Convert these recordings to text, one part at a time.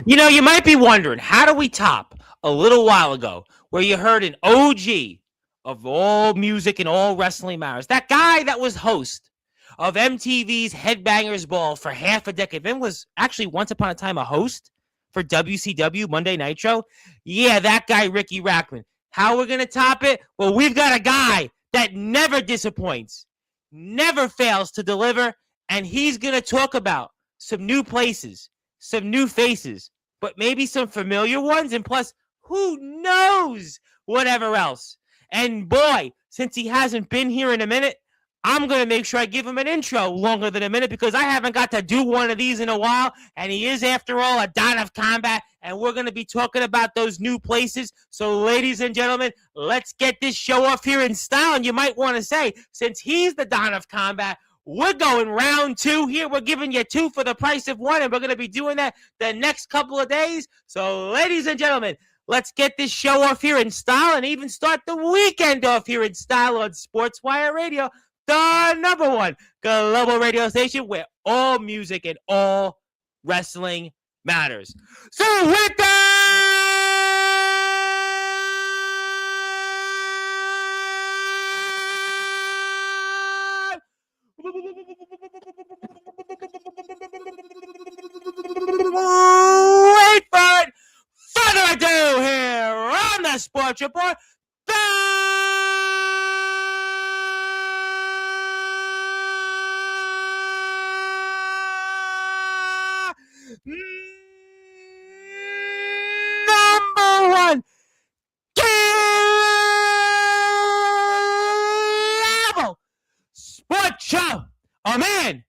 You know, you might be wondering, how do we top a little while ago where you heard an OG of all music and all wrestling matters? That guy that was host of MTV's Headbangers Ball for half a decade, then was actually once upon a time a host for WCW Monday Nitro. Yeah, that guy, Ricky Rackman. How we're going to top it? Well, we've got a guy that never disappoints, never fails to deliver, and he's going to talk about some new places, some new faces, but maybe some familiar ones, and plus, who knows whatever else. And boy, since he hasn't been here in a minute, I'm going to make sure I give him an intro longer than a minute because I haven't got to do one of these in a while. And he is, after all, a Don of Combat. And we're going to be talking about those new places. So, ladies and gentlemen, let's get this show off here in style. And you might want to say, since he's the Don of Combat, we're going round two here. We're giving you two for the price of one. And we're going to be doing that the next couple of days. So, ladies and gentlemen, let's get this show off here in style and even start the weekend off here in style on Sportswire Radio, the number one global radio station where all music and all wrestling matters. So with that, without further ado here on the Sports Report, number one global sports show. A man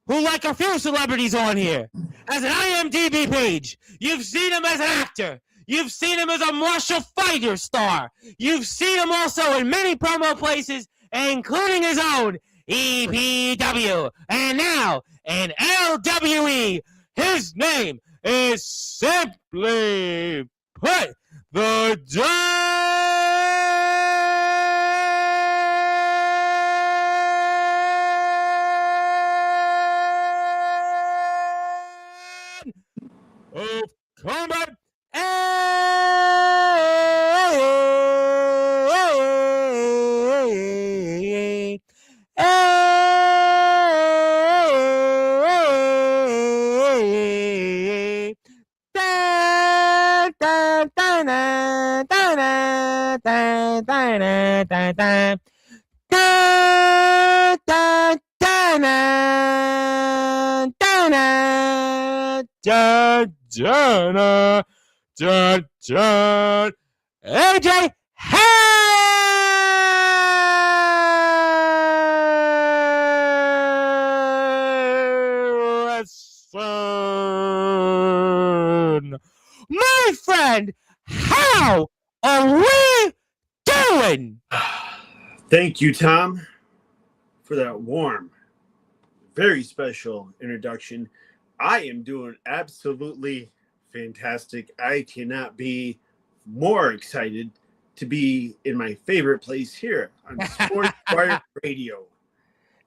who, like a few celebrities on here, has an IMDb page. You've seen him as an actor. You've seen him as a martial fighter star. You've seen him also in many promo places, including his own EPW. And now in LWE, his name is simply put the of combat. Ajay Harrison. My friend, how are we doing? Thank you, Tom, for that warm, very special introduction. I am doing absolutely fantastic. I cannot be more excited to be in my favorite place here on Sportswire Radio.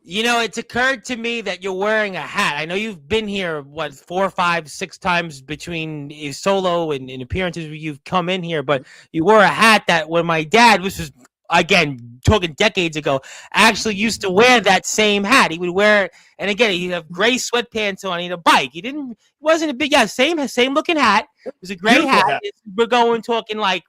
You know, it's occurred to me that you're wearing a hat. I know you've been here, 4, 5, 6 times between solo and appearances where you've come in here, but you wore a hat that when my dad, which was, again, talking decades ago, actually used to wear that same hat. He would wear it, and again, he'd have gray sweatpants on, he'd a bike. He wasn't a big, same looking hat. It was a gray hat. We're talking like,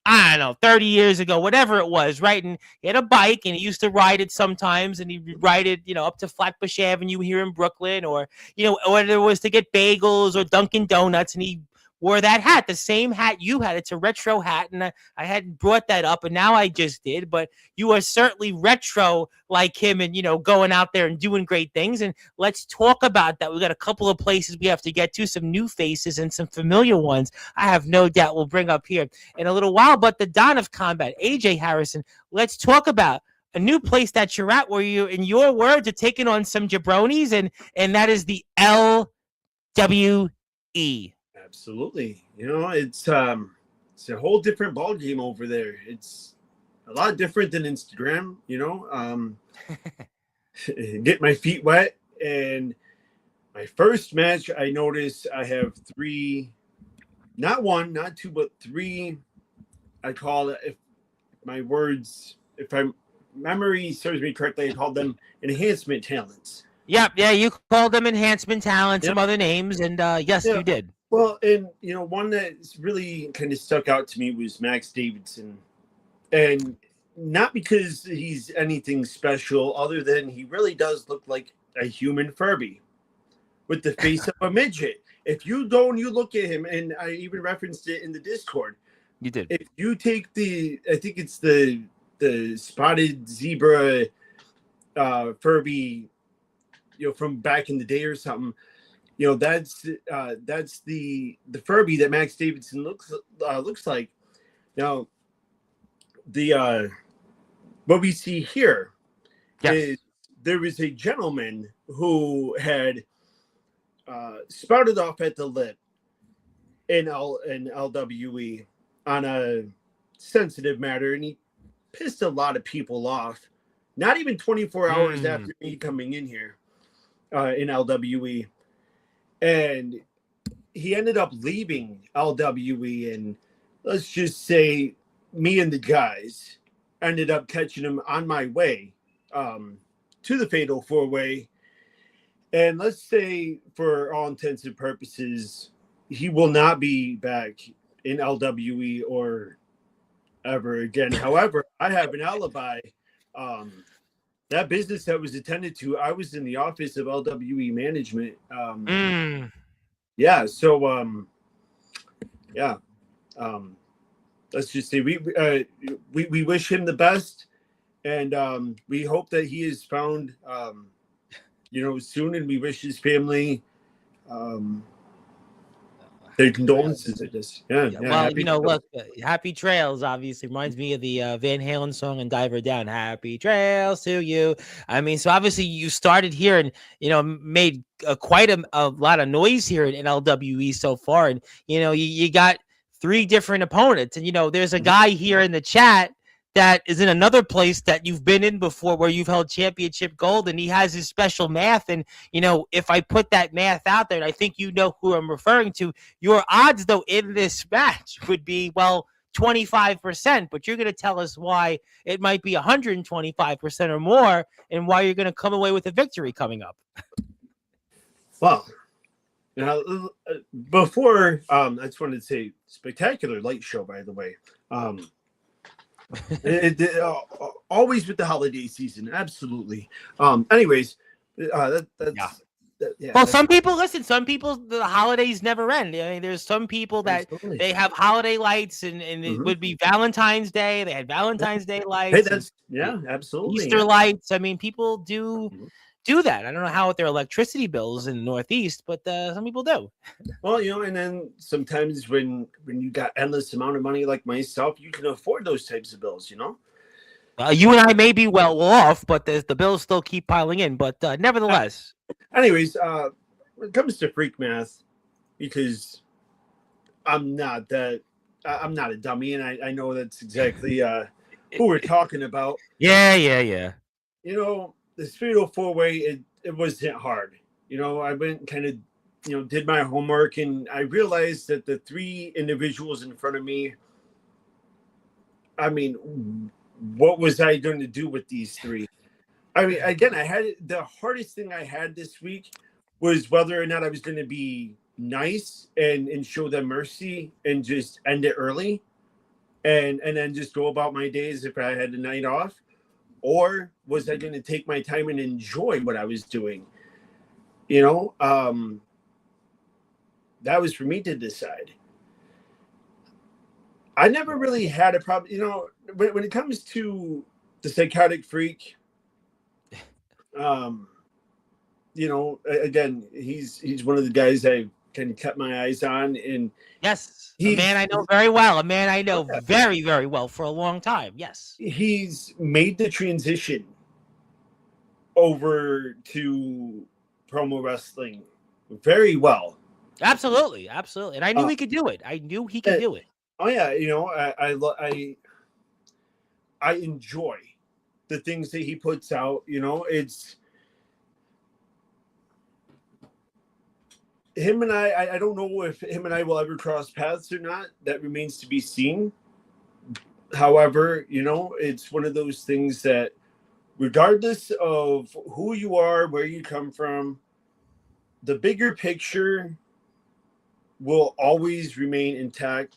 I don't know, 30 years ago, whatever it was, right? And he had a bike, and he used to ride it sometimes, and he'd ride it, up to Flatbush Avenue here in Brooklyn, or, whether it was to get bagels or Dunkin' Donuts, and he wore that hat, the same hat you had. It's a retro hat, and I hadn't brought that up, and now I just did, but you are certainly retro like him and, going out there and doing great things, and let's talk about that. We got a couple of places we have to get to, some new faces and some familiar ones I have no doubt we'll bring up here in a little while, but the Don of Combat, Ajay Harrison, let's talk about a new place that you're at where you, in your words, are taking on some jabronis, and that is the LWE. Absolutely. It's a whole different ball game over there. It's a lot different than Instagram, get my feet wet and My first match, I noticed I have three, not one, not two, but three. I call it, if my words, if my memory serves me correctly, I called them enhancement talents. Yep, yeah, you called them enhancement talent, Yep. some other names, and yes, Yeah. you did. Well, and one that's really kind of stuck out to me was Max Davidson, and not because he's anything special, other than he really does look like a human Furby with the face of a midget. If you go and you look at him, and I even referenced it in the Discord, You did. if you take I think it's the spotted zebra Furby, from back in the day or something. That's the Furby that Max Davidson looks like. Now, the what we see here Yes. is there was a gentleman who had sprouted off at the lip in LWE on a sensitive matter, and he pissed a lot of people off. Not even 24 hours after me coming in here in LWE, and he ended up leaving LWE, and let's just say me and the guys ended up catching him on my way to the Fatal 4-Way. And let's say, for all intents and purposes, he will not be back in LWE or ever again. However, I have an alibi. That business that was attended to, I was in the office of LWE management. Yeah, so yeah. Let's just say we wish him the best, and we hope that he is found soon, and we wish his family their condolences. I guess. Yeah. Well, look, Happy Trails obviously reminds me of the Van Halen song and Diver Down. Happy Trails to you. I mean, so obviously you started here and, made quite a lot of noise here in LWE so far. And, you got three different opponents. And, there's a guy here in the chat that is in another place that you've been in before where you've held championship gold, and he has his special math. And, if I put that math out there, and I think you know who I'm referring to, your odds, though, in this match would be, 25%, but you're going to tell us why it might be 125% or more, and why you're going to come away with a victory coming up. Well, now, before, I just wanted to say, spectacular light show, by the way. Always with the holiday season, absolutely. Anyways, well, some people the holidays never end. I mean, there's some people that absolutely. They have holiday lights, and it would be Valentine's Day. They had Valentine's Day lights. Hey, absolutely. Easter lights. I mean, people do that. I don't know how with their electricity bills in the Northeast, but some people do. Well, and then sometimes when you got endless amount of money like myself, you can afford those types of bills, you and I may be well off, but the bills still keep piling in. But nevertheless. Anyways, when it comes to freak math, because I'm not a dummy, and I know that's exactly who we're talking about. Yeah. The Fatal 4-Way, it wasn't hard. I went and kind of, did my homework, and I realized that the three individuals in front of me, I mean, what was I going to do with these three? I mean, again, the hardest thing I had this week was whether or not I was going to be nice and show them mercy and just end it early and then just go about my days if I had a night off. Or was I going to take my time and enjoy what I was doing? That was for me to decide. I never really had a problem. When it comes to the psychotic freak, again, he's one of the guys I kind of kept my eyes on. And yes, a man I know very well. A man I know very, very well for a long time. Yes. He's made the transition over to promo wrestling very well. Absolutely. And I knew he could do it. I knew he could do it. Oh yeah, I enjoy the things that he puts out. him and I don't know if him and I will ever cross paths or not. That remains to be seen. However, it's one of those things that, regardless of who you are, where you come from, the bigger picture will always remain intact,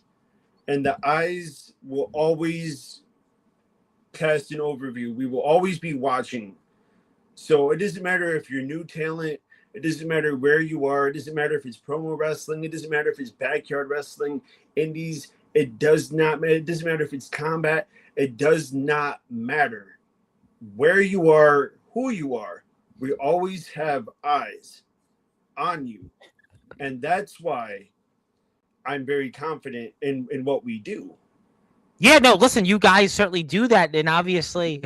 and the eyes will always cast an overview. We will always be watching. So it doesn't matter if you're new talent. It doesn't matter where you are. It doesn't matter if it's promo wrestling. It doesn't matter if it's backyard wrestling, indies. It does not matter. It doesn't matter if it's combat. It does not matter where you are, who you are. We always have eyes on you. And that's why I'm very confident in what we do. Yeah, no, listen, you guys certainly do that. And obviously,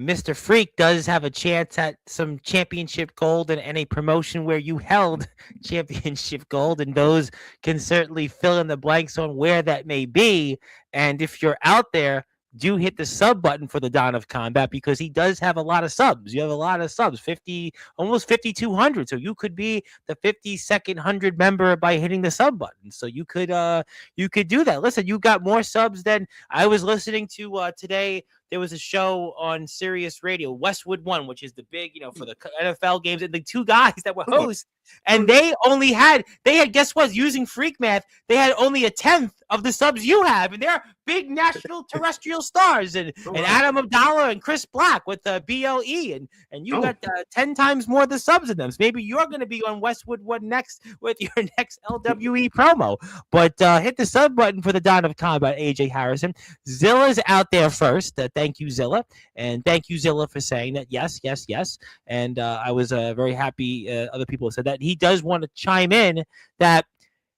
Mr. Freak does have a chance at some championship gold and a promotion where you held championship gold. And those can certainly fill in the blanks on where that may be. And if you're out there, do hit the sub button for the Dawn of Combat, because he does have a lot of subs. You have a lot of subs, 50, almost 5,200. So you could be the 52nd 100 member by hitting the sub button. So you could do that. Listen, you got more subs than I was listening to today. There was a show on Sirius Radio, Westwood One, which is the big, for the NFL games, and the two guys that were hosts, and they had, guess what, using Freak Math, they had only a tenth of the subs you have, and they're big national terrestrial stars, and Adam Abdallah and Chris Black with the BLE, and you got 10 times more of the subs in them. So maybe you're going to be on Westwood One next with your next LWE promo. But hit the sub button for the Dawn of Combat, AJ Harrison. Zilla's out there first. Thank you, Zilla. And thank you, Zilla, for saying that. Yes, yes, yes. And I was very happy other people said that. He does want to chime in that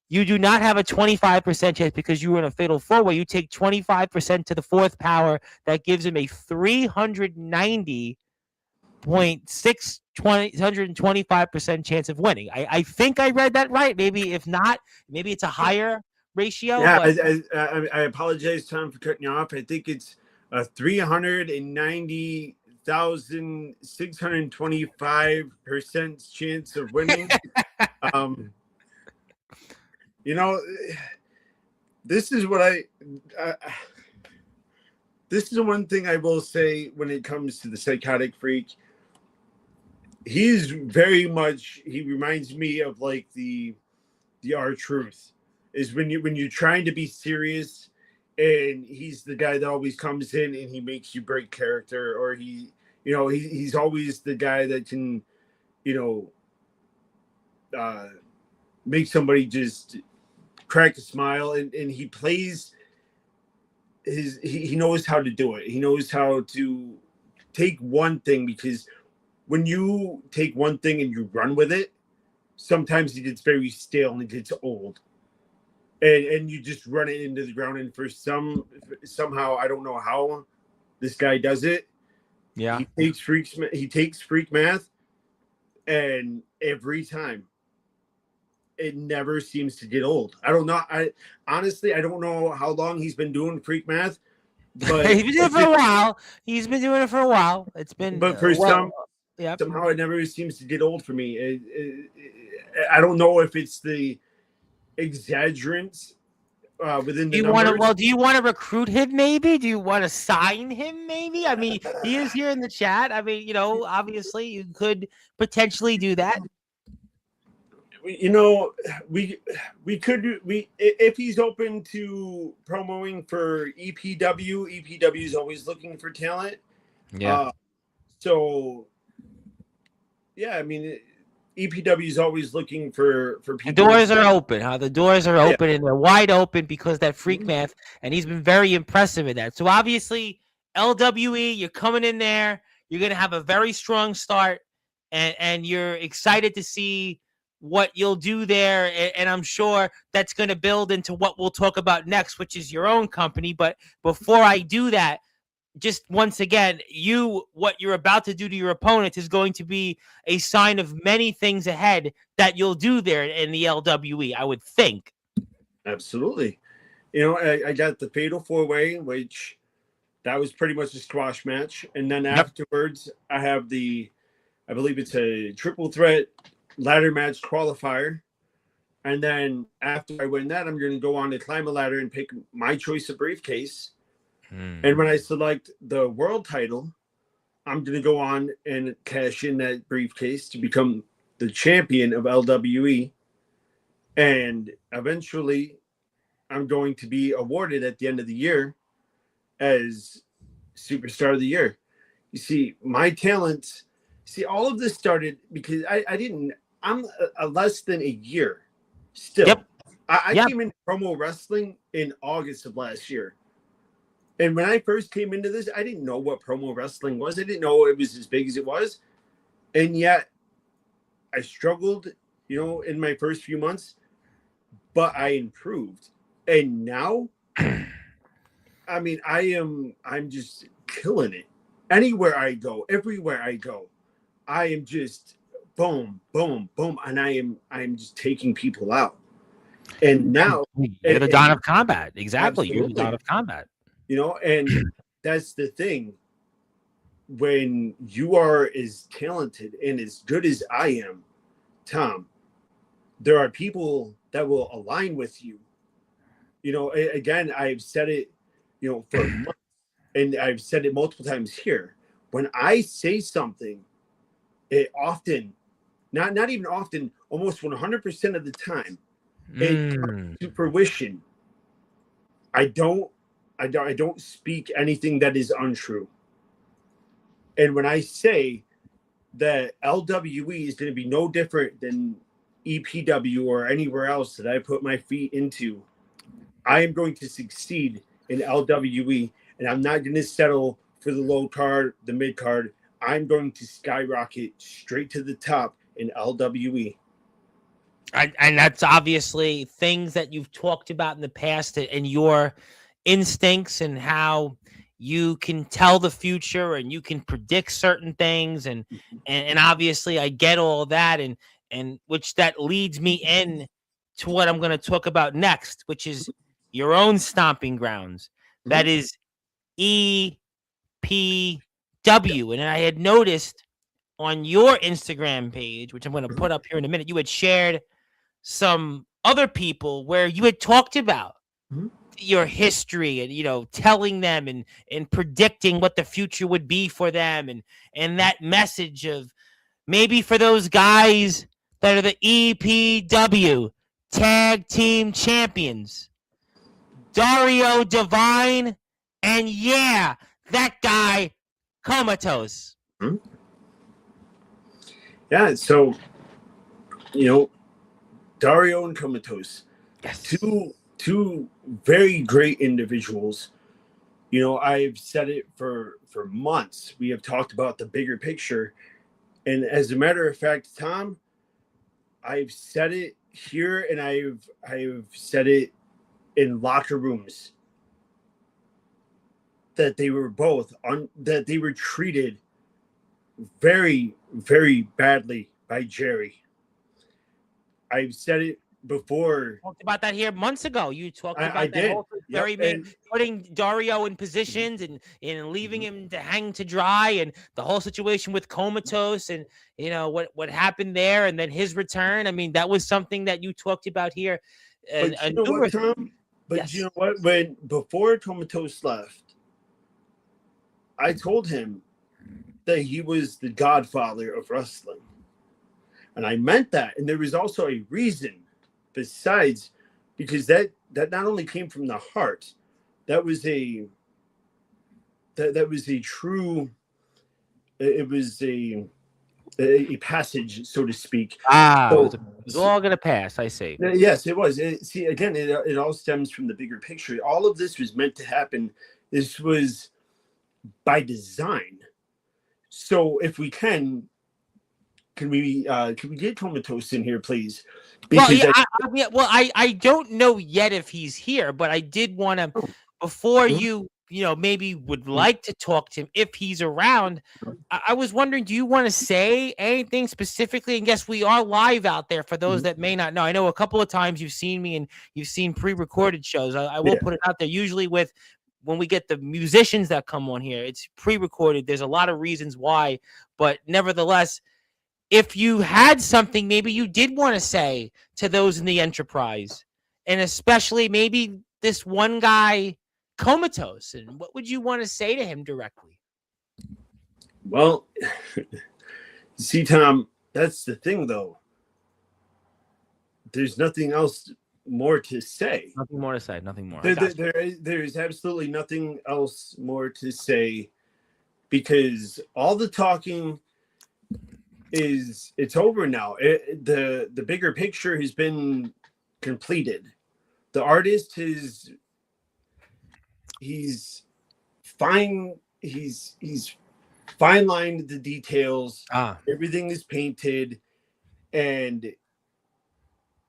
you do not have a 25% chance because you were in a fatal four-way. You take 25% to the fourth power. That gives him a 390.625% chance of winning. I think I read that right. Maybe if not, maybe it's a higher ratio. Yeah, but I apologize, Tom, for cutting you off. I think it's a 390,625% chance of winning. This is what this is the one thing I will say when it comes to the Psychotic Freak. He reminds me of like the R-Truth. Is when you're trying to be serious, and he's the guy that always comes in and he makes you break character, or he's always the guy that can make somebody just crack a smile, and he plays he knows how to do it. He knows how to take one thing, because when you take one thing and you run with it, sometimes it gets very stale and it gets old. And you just run it into the ground. And somehow, I don't know how this guy does it. Yeah, he takes Freak Math, and every time it never seems to get old. I don't know. I don't know how long he's been doing Freak Math, but he's been doing it for a while. It's been, but somehow it never seems to get old for me. I don't know if it's the exaggerants within the numbers. Do you want to recruit him? Maybe. Do you want to sign him? Maybe. I mean, he is here in the chat. I mean, obviously you could potentially do that. We could if he's open to promoting for EPW is always looking for talent. Yeah. So yeah, I mean, EPW is always looking for people. The doors are open, huh? The doors are open, and they're wide open because that Freak Math, and he's been very impressive in that. So obviously, LWE, you're coming in there, you're going to have a very strong start, and you're excited to see what you'll do there, and I'm sure that's going to build into what we'll talk about next, which is your own company. But before I do that, just once again, what you're about to do to your opponent is going to be a sign of many things ahead that you'll do there in the LWE, I would think. Absolutely. I got the Fatal 4-Way, which that was pretty much a squash match. And then afterwards, I have I believe it's a triple threat ladder match qualifier. And then after I win that, I'm going to go on to climb a ladder and pick my choice of briefcase. And when I select the world title, I'm going to go on and cash in that briefcase to become the champion of LWE. And eventually, I'm going to be awarded at the end of the year as Superstar of the Year. You see, my talents, all of this started because I'm a less than a year still. Yep. I came into promo wrestling in August of last year. And when I first came into this, I didn't know what promo wrestling was. I didn't know it was as big as it was. And yet I struggled, in my first few months, but I improved. And now, I mean, I'm just killing it. Anywhere I go, everywhere I go, I am just boom, boom, boom. And I'm just taking people out. And now you're the Don of Combat. Exactly. Absolutely. You're the Don of Combat. And that's the thing. When you are as talented and as good as I am, Tom, there are people that will align with you. Again, I've said it, for months, and I've said it multiple times here. When I say something, it often, not even often, almost 100% of the time, it comes to fruition. I don't speak anything that is untrue. And when I say that LWE is going to be no different than EPW or anywhere else that I put my feet into, I am going to succeed in LWE, and I'm not going to settle for the low card, the mid card. I'm going to skyrocket straight to the top in LWE. And that's obviously things that you've talked about in the past, and your instincts and how you can tell the future and you can predict certain things, and obviously I get all that, and which that leads me in to what I'm going to talk about next, which is your own stomping grounds. That is EPW. And I had noticed on your Instagram page, which I'm going to put up here in a minute, you had shared some other people where you had talked about your history and, telling them and predicting what the future would be for them. And that message of maybe for those guys that are the EPW tag team champions, Dario Divine, and that guy Comatose. Yeah, so Dario and Comatose, yes, two very great individuals. I've said it for months. We have talked about the bigger picture, and as a matter of fact, Tom, I've said it here, and I've said it in locker rooms that they were both that they were treated very, very badly by Jerry. I've said it before. Talked about that here months ago. You talked about I that did. whole experiment, putting Dario in positions and leaving him to hang to dry, and the whole situation with Comatose, and what happened there, and then his return. I mean, that was something that you talked about here. But you know what, Tom? But yes. You know what? Before Comatose left, I told him that he was the godfather of wrestling. And I meant that. And there was also a reason besides, because that not only came from the heart, that was a true, it was a passage, so to speak. So, it was all going to pass, I see. Yes, it was. Again, it all stems from the bigger picture. All of this was meant to happen. This was by design. So if we can we get Comatose in here, please? Because I don't know yet if he's here, but I did want to, before you maybe would like to talk to him if he's around. I was wondering, do you want to say anything specifically? And yes, we are live out there for those that may not know. I know a couple of times you've seen me and you've seen pre-recorded shows. I will put it out there. Usually when we get the musicians that come on here, it's pre-recorded. There's a lot of reasons why, but nevertheless, if you had something maybe you did want to say to those in the enterprise, and especially maybe this one guy comatose, and what would you want to say to him directly? Well, see, Tom, that's the thing, though. There's nothing else more to say. Nothing more to say. Nothing more. I There, there, got you. there is absolutely nothing else more to say because all the talking is it's over now. The bigger picture has been completed. The artist has he's fine he's fine lined the details. Ah, Everything is painted, and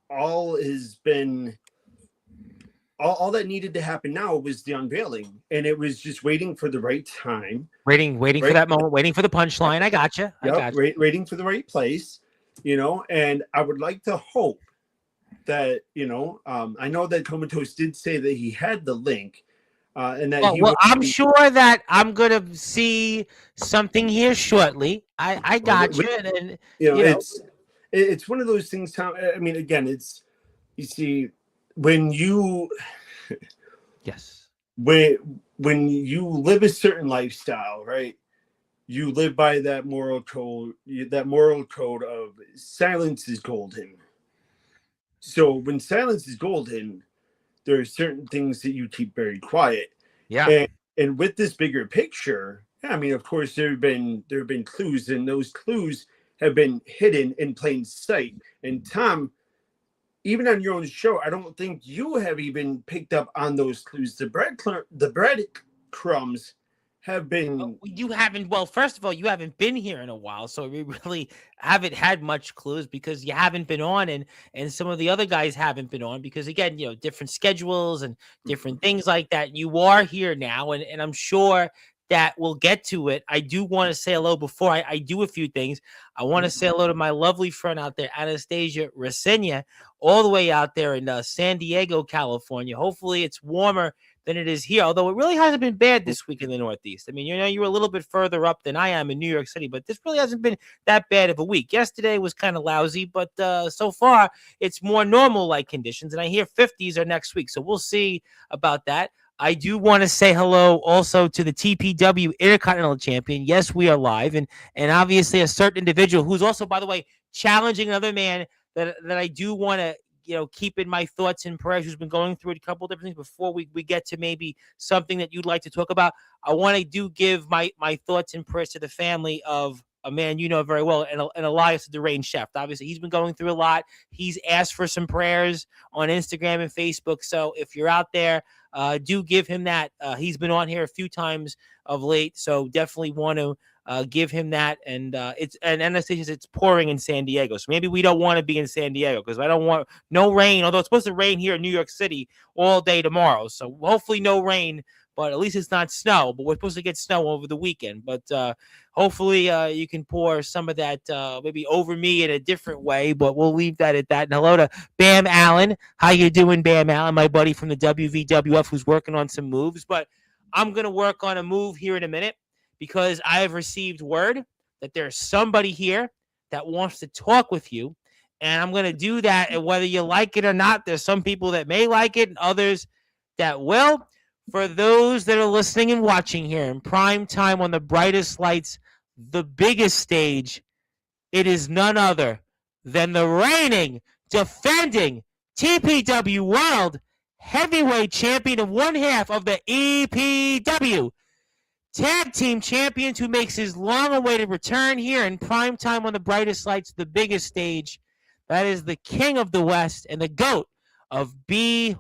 all has been all that needed to happen now was the unveiling, and it was just waiting for the right time. waiting for Right. that moment, waiting for the punchline. I gotcha. I Yep. gotcha. Waiting for the right place, and I would like to hope that, I know that Comatose did say that he had the link, and that Well, he well, would I'm be, sure that I'm gonna see something here shortly. I got you, and you know, you know, it's one of those things, Tom. I mean, again, you see, when you yes, when you live a certain lifestyle, right? You live by that moral code of silence is golden. So when silence is golden, there are certain things that you keep very quiet. yeah. And with this bigger picture, yeah, I mean, of course, there have been clues, and those clues have been hidden in plain sight. And Tom, even on your own show, I don't think you have even picked up on those clues. The bread crumbs have been. You haven't. Well, first of all, you haven't been here in a while, so we really haven't had much clues because you haven't been on, and some of the other guys haven't been on because again, different schedules and different things like that. You are here now, and I'm sure that we'll get to it. I do want to say hello before I do a few things. I want to say hello to my lovely friend out there, Anastasia Resenia, all the way out there in San Diego, California. Hopefully, it's warmer than it is here. Although it really hasn't been bad this week in the Northeast. I mean, you're a little bit further up than I am in New York City, but this really hasn't been that bad of a week. Yesterday was kind of lousy, but so far it's more normal like conditions. And I hear 50s are next week, so we'll see about that. I do want to say hello also to the TPW Intercontinental Champion. Yes, we are live, and obviously a certain individual who's also, by the way, challenging another man that I do want to keep in my thoughts and prayers, who's been going through a couple different things. Before we get to maybe something that you'd like to talk about, I want to give my thoughts and prayers to the family of a man you know very well, and Elias the Deranged Chef. Obviously, he's been going through a lot. He's asked for some prayers on Instagram and Facebook. So if you're out there, do give him that. He's been on here a few times of late, so definitely want to give him that. And Anastasia says it's pouring in San Diego, so maybe we don't want to be in San Diego because I don't want no rain. Although it's supposed to rain here in New York City all day tomorrow, so hopefully no rain. But at least it's not snow. But we're supposed to get snow over the weekend. But hopefully you can pour some of that maybe over me in a different way. But we'll leave that at that. And hello to Bam Allen. How you doing, Bam Allen? My buddy from the WVWF who's working on some moves. But I'm gonna work on a move here in a minute because I have received word that there's somebody here that wants to talk with you. And I'm going to do that. And whether you like it or not, there's some people that may like it and others that will. For those that are listening and watching here in prime time on the brightest lights, the biggest stage, it is none other than the reigning, defending TPW World Heavyweight Champion of one half of the EPW Tag Team Champions, who makes his long-awaited return here in prime time on the brightest lights, the biggest stage. That is the King of the West and the GOAT of BYW,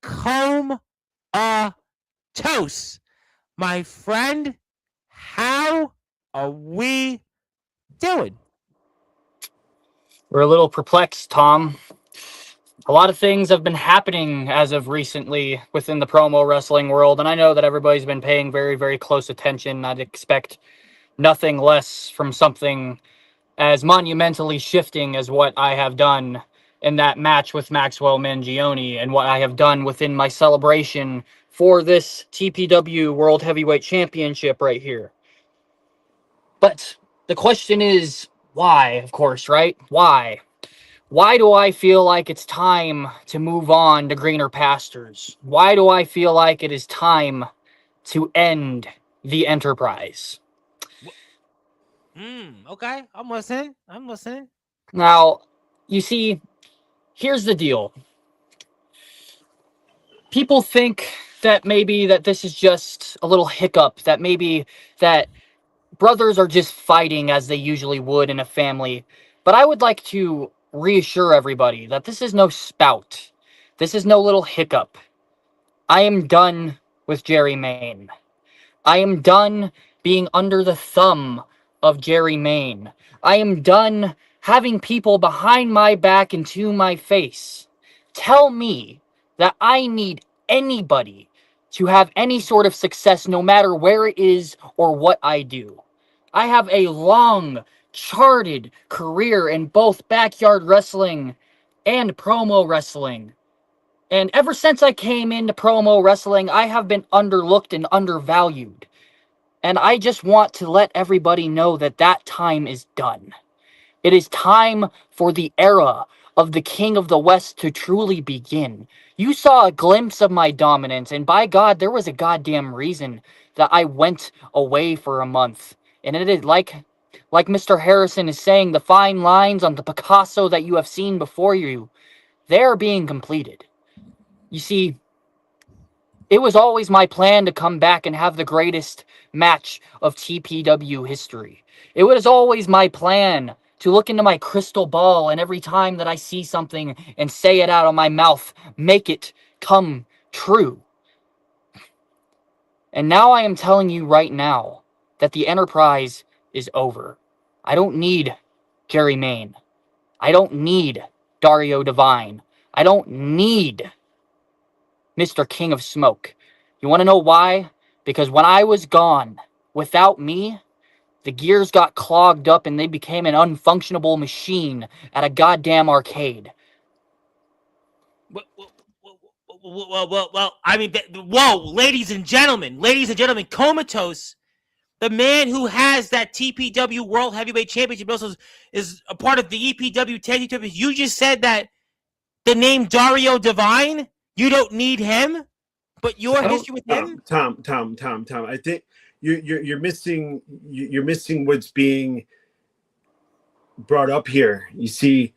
Comatose. My friend, how are we doing? We're a little perplexed, Tom. A lot of things have been happening as of recently within the promo wrestling world, and I know that everybody's been paying very, very close attention. I'd expect nothing less from something as monumentally shifting as what I have done in that match with Maxwell Mangione and what I have done within my celebration for this TPW World Heavyweight Championship right here. But The question is why, of course, right? Why? Why do I feel like it's time to move on to greener pastures? Why do I feel like it is time to end the Enterprise? Okay. I'm listening. I'm listening. Now, you see, here's the deal. People think that maybe that this is just a little hiccup, that maybe that brothers are just fighting as they usually would in a family. But I would like to reassure everybody that this is no spout. This is no little hiccup. I am done with Jerry Main. I am done being under the thumb of Jerry Main. I am done having people behind my back and to my face tell me that I need anybody to have any sort of success, no matter where it is or what I do. I have a long, charted career in both backyard wrestling and promo wrestling. And ever since I came into promo wrestling, I have been underlooked and undervalued. And I just want to let everybody know that that time is done. It is time for the era of the King of the West to truly begin. You saw a glimpse of my dominance, and by God, there was a goddamn reason that I went away for a month. And it is like Mr. Harrison is saying, the fine lines on the Picasso that you have seen before you, they are being completed. You see, it was always my plan to come back and have the greatest match of TPW history. It was always my plan to look into my crystal ball, and every time that I see something and say it out of my mouth, make it come true. And now I am telling you right now that the Enterprise is over. I don't need Jerry Main. I don't need Dario Divine. I don't need Mr. King of Smoke. You want to know why? Because when I was gone, without me, the gears got clogged up and they became an unfunctionable machine at a goddamn arcade. Well, I mean, whoa, ladies and gentlemen, Comatose, the man who has that TPW World Heavyweight Championship, also is a part of the EPW Tag Team Champions. You just said that the name Dario Divine, you don't need him, but your history with him. Tom. I think you're missing what's being brought up here. You see,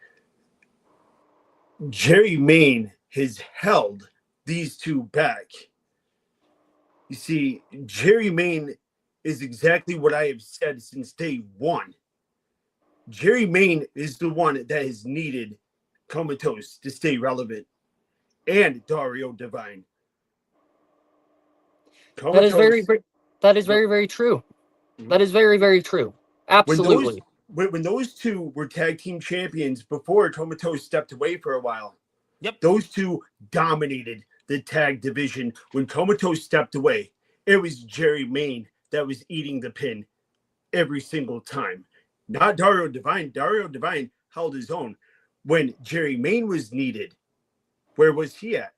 Jerry Main has held these two back. You see, Jerry Main is exactly what I have said since day one. Jerry Main is the one that has needed Comatose to stay relevant, and Dario Divine. Comatose, that is very, very true. That is very, very true. Absolutely. When those two were tag team champions before Comatose stepped away for a while, yep, those two dominated the tag division. When Comatose stepped away, it was Jerry Main that was eating the pin every single time. Not Dario Divine. Dario Divine held his own. When Jerry Main was needed, where was he at?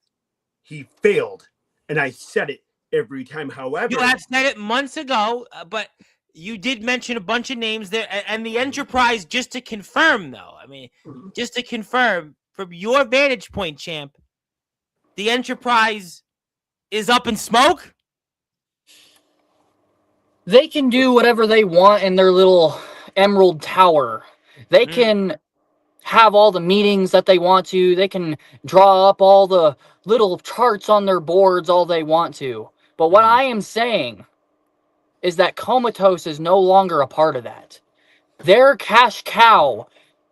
He failed. And I said it every time. However, you have said it months ago, but you did mention a bunch of names there, and the Enterprise, just to confirm, though. I mean, just to confirm, from your vantage point, champ, the Enterprise is up in smoke? They can do whatever they want in their little Emerald Tower. They can have all the meetings that they want to. They can draw up all the little charts on their boards all they want to. But what I am saying is that Comatose is no longer a part of that. Their cash cow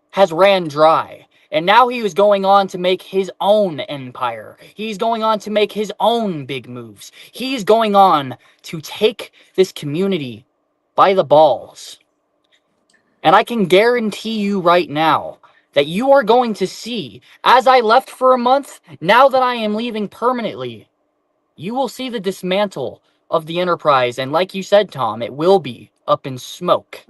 has ran dry. And now he is going on to make his own empire. He's going on to make his own big moves. He's going on to take this community by the balls. And I can guarantee you right now that you are going to see, as I left for a month, now that I am leaving permanently, you will see the dismantle of the Enterprise. And like you said, Tom, it will be up in smoke.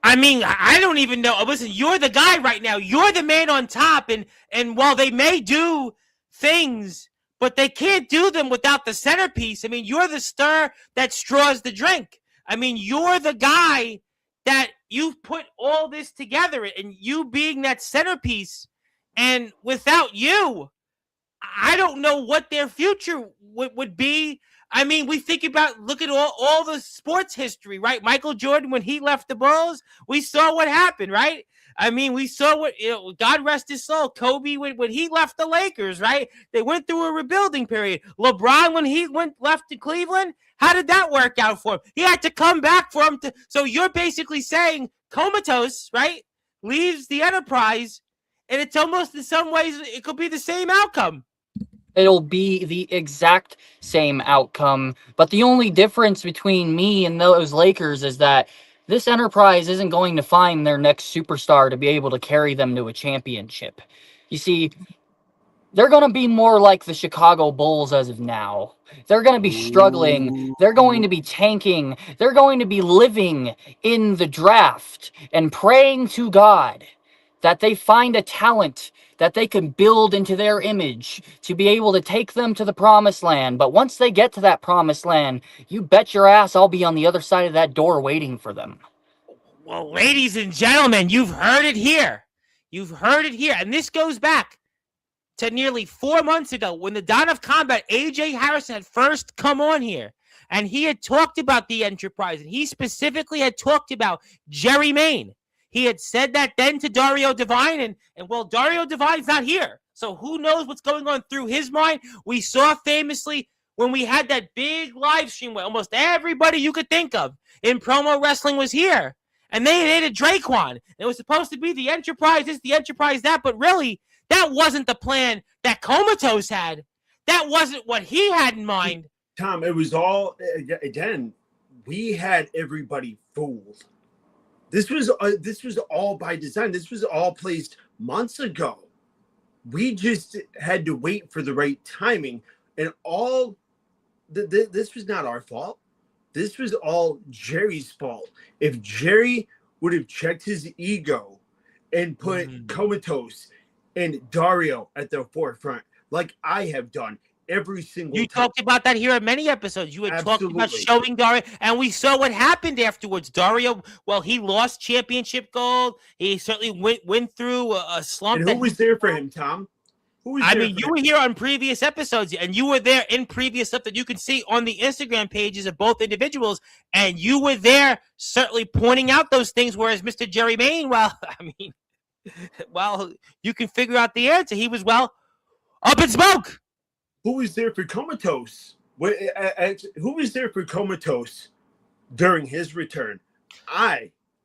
I mean, I don't even know. Listen, you're the guy right now. You're the man on top. And while they may do things, but they can't do them without the centerpiece. I mean, you're the stir that straws the drink. I mean, you're the guy that you've put all this together and you being that centerpiece, and without you, I don't know what their future would be. I mean, we think about, look at all the sports history, right? Michael Jordan, when he left the Bulls, we saw what happened, right? I mean, we saw what, God rest his soul, Kobe, when he left the Lakers, right? They went through a rebuilding period. LeBron, when he left to Cleveland, how did that work out for him? He had to come back for him to. So you're basically saying Comatose, right, leaves the enterprise, and it's almost in some ways it could be the same outcome. It'll be the exact same outcome, but the only difference between me and those Lakers is that this enterprise isn't going to find their next superstar to be able to carry them to a championship. You see, they're going to be more like the Chicago Bulls as of now. They're going to be struggling. They're going to be tanking. They're going to be living in the draft and praying to God that they find a talent that they can build into their image to be able to take them to the promised land. But once they get to that promised land, you bet your ass I'll be on the other side of that door waiting for them. Well, ladies and gentlemen, you've heard it here. You've heard it here. And this goes back to nearly 4 months ago when the Dawn of Combat, Ajay Harrison, had first come on here. And he had talked about the enterprise. And he specifically had talked about Jerry Maine. He had said that then to Dario Divine, and well, Dario Divine's not here. So who knows what's going on through his mind? We saw famously when we had that big live stream where almost everybody you could think of in promo wrestling was here. And they hated Draquan. It was supposed to be the Enterprise this, the Enterprise that, but really, that wasn't the plan that Comatose had. That wasn't what he had in mind. Tom, it was all, again, we had everybody fooled. This was all by design. This was all placed months ago. We just had to wait for the right timing. And all this was not our fault. This was all Jerry's fault. If Jerry would have checked his ego and put Comatose and Dario at the forefront, like I have done every single time. You talked about that here in many episodes. You had talked about showing Dario, and we saw what happened afterwards. Dario, well, he lost championship gold. He certainly went through a slump. And who was there for him, Tom? I mean, you were here on previous episodes, and you were there in previous stuff that you can see on the Instagram pages of both individuals, and you were there certainly pointing out those things, whereas Mr. Jerry Maine, well, I mean, well, you can figure out the answer. He was, well, up in smoke. Who was there for Comatose? Who was there for Comatose during his return?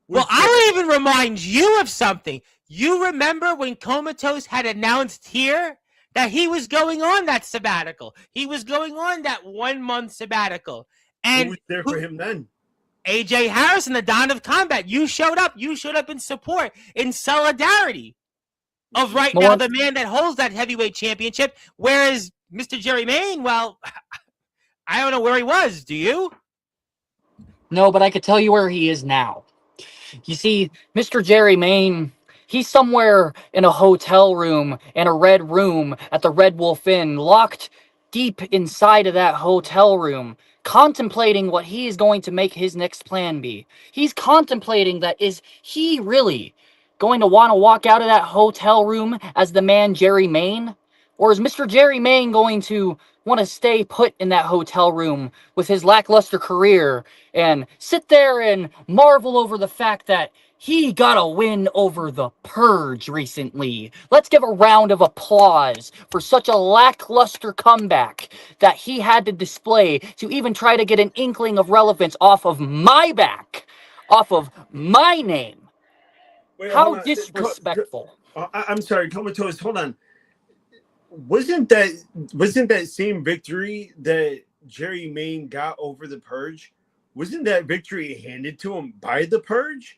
Well, I'll even remind you of something. You remember when Comatose had announced here that he was going on that sabbatical? He was going on that 1 month sabbatical. And who was there for him then? Ajay Harrison, the Dawn of Combat. You showed up. You showed up in support, in solidarity of right now the man that holds that heavyweight championship. Whereas Mr. Jerry Maine, well, I don't know where he was. Do you? No, but I could tell you where he is now. You see, Mr. Jerry Maine, he's somewhere in a hotel room, in a red room at the Red Wolf Inn, locked deep inside of that hotel room, contemplating what he is going to make his next plan be. He's contemplating that, is he really going to want to walk out of that hotel room as the man Jerry Maine? Or is Mr. Jerry Maine going to want to stay put in that hotel room with his lackluster career and sit there and marvel over the fact that he got a win over the Purge recently? Let's give a round of applause for such a lackluster comeback that he had to display to even try to get an inkling of relevance off of my back, off of my name. Wait, how disrespectful. I'm sorry, Comatose, hold on. Wasn't that same victory that Jerry Maine got over the Purge? Wasn't that victory handed to him by the Purge?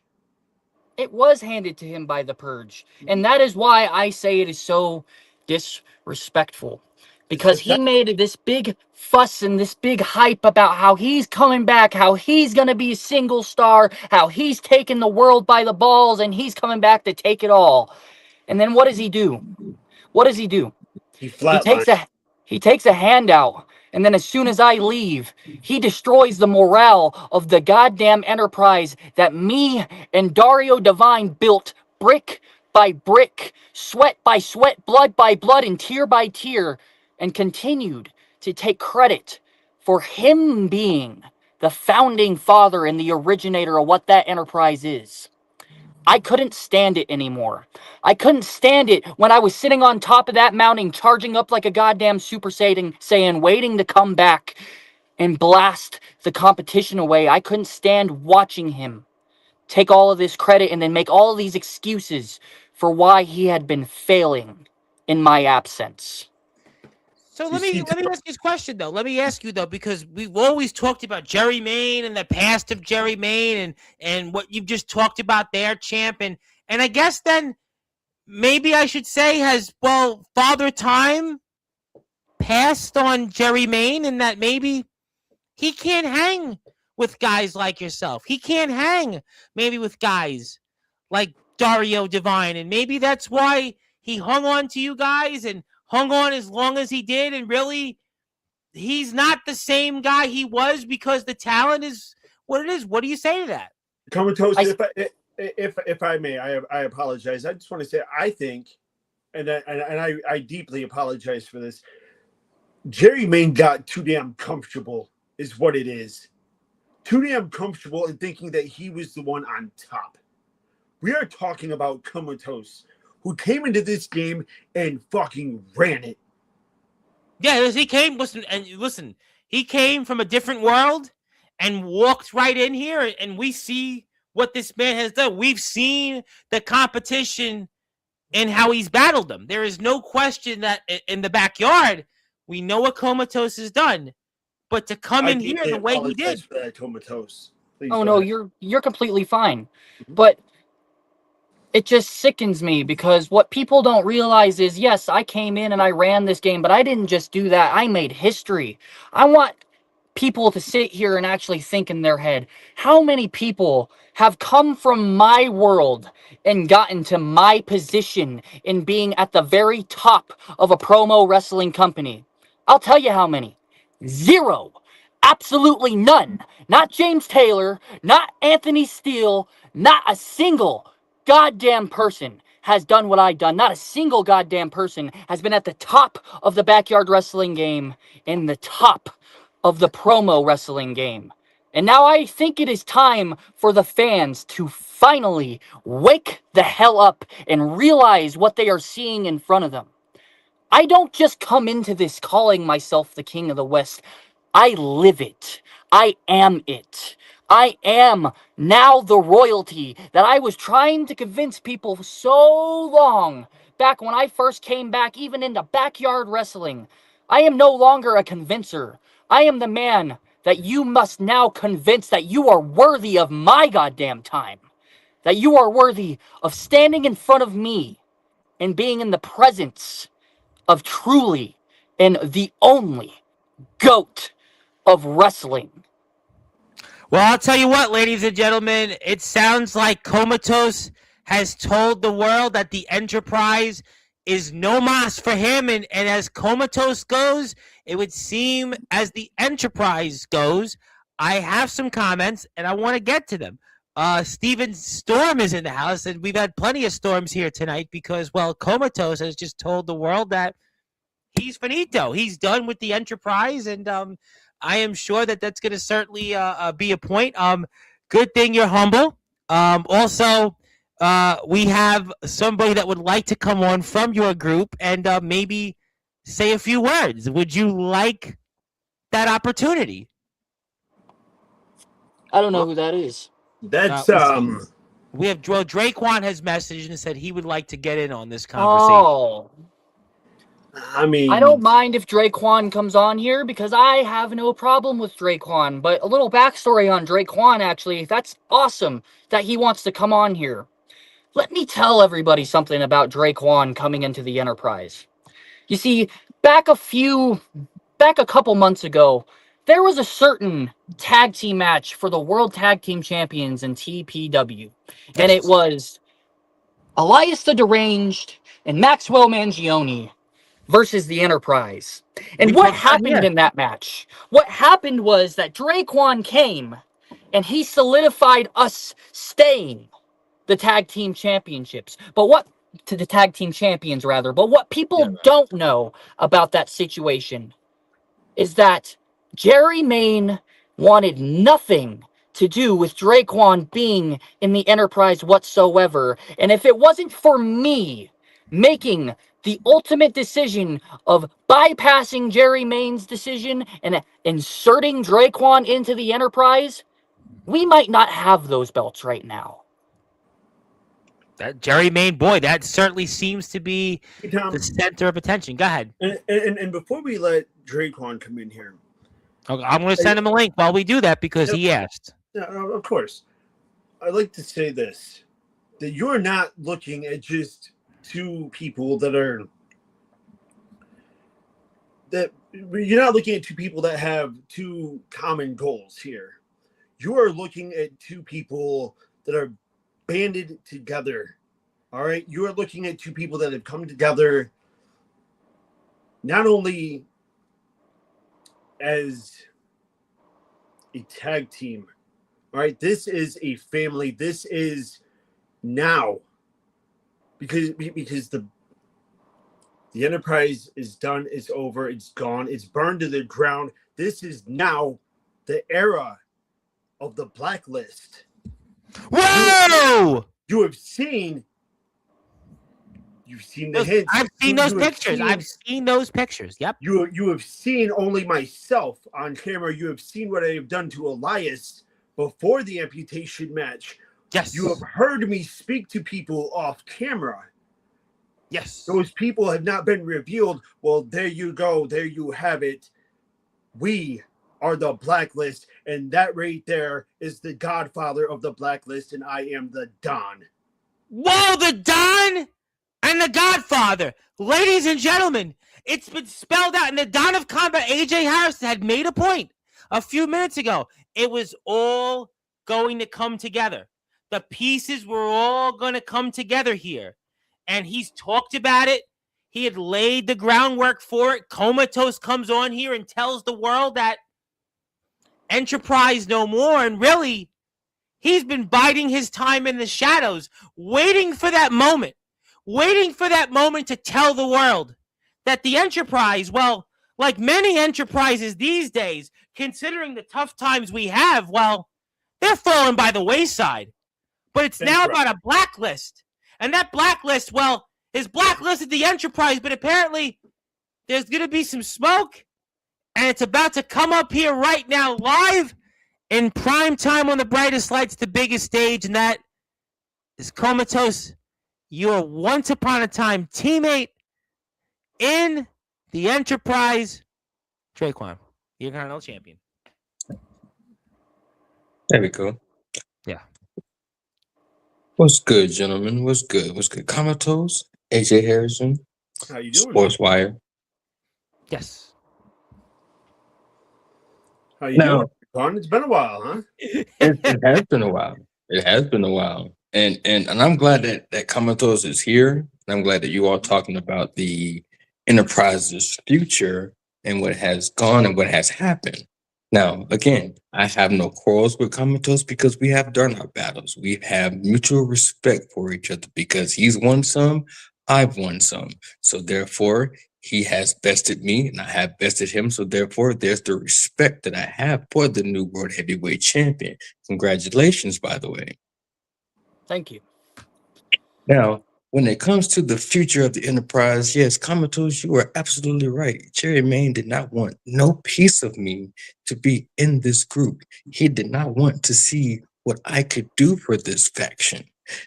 It was handed to him by the Purge. And that is why I say it is so disrespectful. Because he made this big fuss and this big hype about how he's coming back, how he's going to be a single star, how he's taking the world by the balls, and he's coming back to take it all. And then what does he do? What does he do? He takes a handout And then as soon as I leave, he destroys the morale of the goddamn enterprise that me and Dario Divine built brick by brick, sweat by sweat, blood by blood, and tear by tear, and continued to take credit for him being the founding father and the originator of what that enterprise is. I couldn't stand it anymore. I couldn't stand it when I was sitting on top of that mountain, charging up like a goddamn Super Saiyan, waiting to come back and blast the competition away. I couldn't stand watching him take all of this credit and then make all of these excuses for why he had been failing in my absence. So let me ask you this question though. Let me ask you though, because we've always talked about Jerry Mayne and the past of Jerry Mayne and what you've just talked about there, champ, and I guess then maybe I should say has Father Time passed on Jerry Mayne, and that maybe he can't hang with guys like yourself. He can't hang maybe with guys like Dario Divine, and maybe that's why he hung on to you guys and hung on as long as he did, and really he's not the same guy he was because the talent is what it is. What do you say to that? Comatose, if I may, I apologize. I just want to say I think, and I deeply apologize for this. Jerry Mayne got too damn comfortable, is what it is. Too damn comfortable in thinking that he was the one on top. We are talking about Comatose, who came into this game and fucking ran it. Yeah, he came. Listen. He came from a different world and walked right in here, and we see what this man has done. We've seen the competition and how he's battled them. There is no question that in the backyard, we know what Comatose has done. But to come in here the way he did, for that, Comatose. Please oh no, you're completely fine. Mm-hmm. But it just sickens me because what people don't realize is, yes, I came in and I ran this game, but I didn't just do that. I made history. I want people to sit here and actually think in their head, how many people have come from my world and gotten to my position in being at the very top of a promo wrestling company? I'll tell you how many. 0. Absolutely none. Not James Taylor, not Anthony Steele, not a single goddamn person has done what I've done. Not a single goddamn person has been at the top of the backyard wrestling game and the top of the promo wrestling game. And now I think it is time for the fans to finally wake the hell up and realize what they are seeing in front of them. I don't just come into this calling myself the King of the West. I live it. I am it. I am now the royalty that I was trying to convince people for so long back when I first came back, even into backyard wrestling. I am no longer a convincer. I am the man that you must now convince that you are worthy of my goddamn time. That you are worthy of standing in front of me and being in the presence of truly and the only GOAT of wrestling. Well, I'll tell you what, ladies and gentlemen, it sounds like Comatose has told the world that the Enterprise is no mas for him, and as Comatose goes, it would seem as the Enterprise goes. I have some comments, and I want to get to them. Steven Storm is in the house, and we've had plenty of storms here tonight because, well, Comatose has just told the world that he's finito. He's done with the Enterprise, and I am sure that that's going to certainly be a point. Good thing you're humble. Also, we have somebody that would like to come on from your group and maybe say a few words. Would you like that opportunity? I don't know who that is. That's we have Draquan has messaged and said he would like to get in on this conversation. Oh. I mean, I don't mind if Draquan comes on here because I have no problem with Draquan. But a little backstory on Draquan, actually. That's awesome that he wants to come on here. Let me tell everybody something about Draquan coming into the Enterprise. You see, back a couple months ago, there was a certain tag team match for the World Tag Team Champions in TPW. And it was Elias the Deranged and Maxwell Mangione versus the Enterprise. And We what talked about happened in that match? What happened was that Draquan came and he solidified us staying the tag team championships. But what to the tag team champions rather. But what people Yeah. don't know about that situation is that Jerry Main wanted nothing to do with Draquan being in the Enterprise whatsoever. And if it wasn't for me making the ultimate decision of bypassing Jerry Main's decision and inserting Draquan into the Enterprise, we might not have those belts right now. that Jerry Main, boy, that certainly seems to be Hey, Tom, the center of attention. Go ahead. and before we let Draquan come in here, Okay, I'm going to send him a link while we do that because he asked. of course, I'd like to say this, that you're not looking at just two people that you're not looking at two people that have two common goals here. You are looking at two people that are banded together. All right. You are looking at two people that have come together not only as a tag team. All right. This is a family. This is now because the Enterprise is done, it's over, it's gone, it's burned to the ground. This is now the era of the blacklist. Whoa! You've seen the hints. I've seen those pictures. I've seen those pictures. Yep. You have seen only myself on camera. You have seen what I have done to Elias before the amputation match. Yes. You have heard me speak to people off camera. Yes. Those people have not been revealed. Well, there you go. There you have it. We are the blacklist, and that right there is the godfather of the blacklist, and I am the Don. Whoa, the Don and the Godfather. Ladies and gentlemen, it's been spelled out in the Don of Combat. Ajay Harrison had made a point a few minutes ago. It was all going to come together. The pieces were all going to come together here. And he's talked about it. He had laid the groundwork for it. Comatose comes on here and tells the world that Enterprise no more. And really, he's been biding his time in the shadows, waiting for that moment to tell the world that the Enterprise, well, like many enterprises these days, considering the tough times we have, well, they're falling by the wayside. But it's now about a blacklist. And that blacklist, well, is blacklisted the Enterprise, but apparently there's going to be some smoke, and it's about to come up here right now, live in prime time on the brightest lights, the biggest stage, and that is Comatose, your once upon a time teammate in the Enterprise, Draquan, the Intercontinental Champion. There we go. Yeah. What's good, gentlemen? What's good? What's good? Comatose, AJ Harrison, How you doing? Sportzwire. Yes. How you doing, Con? It's been a while, huh? It has been a while. It has been a while. And I'm glad that Comatose is here. And I'm glad that you all talking about the Enterprise's future and what has gone and what has happened. Now, again, I have no quarrels with Comatose because we have done our battles. We have mutual respect for each other because he's won some, I've won some. So therefore, he has bested me and I have bested him. So therefore, there's the respect that I have for the new World Heavyweight Champion. Congratulations, by the way. Thank you. Now, when it comes to the future of the Enterprise, yes, Comatose, you are absolutely right. Jerry Main did not want no piece of me to be in this group. He did not want to see what I could do for this faction.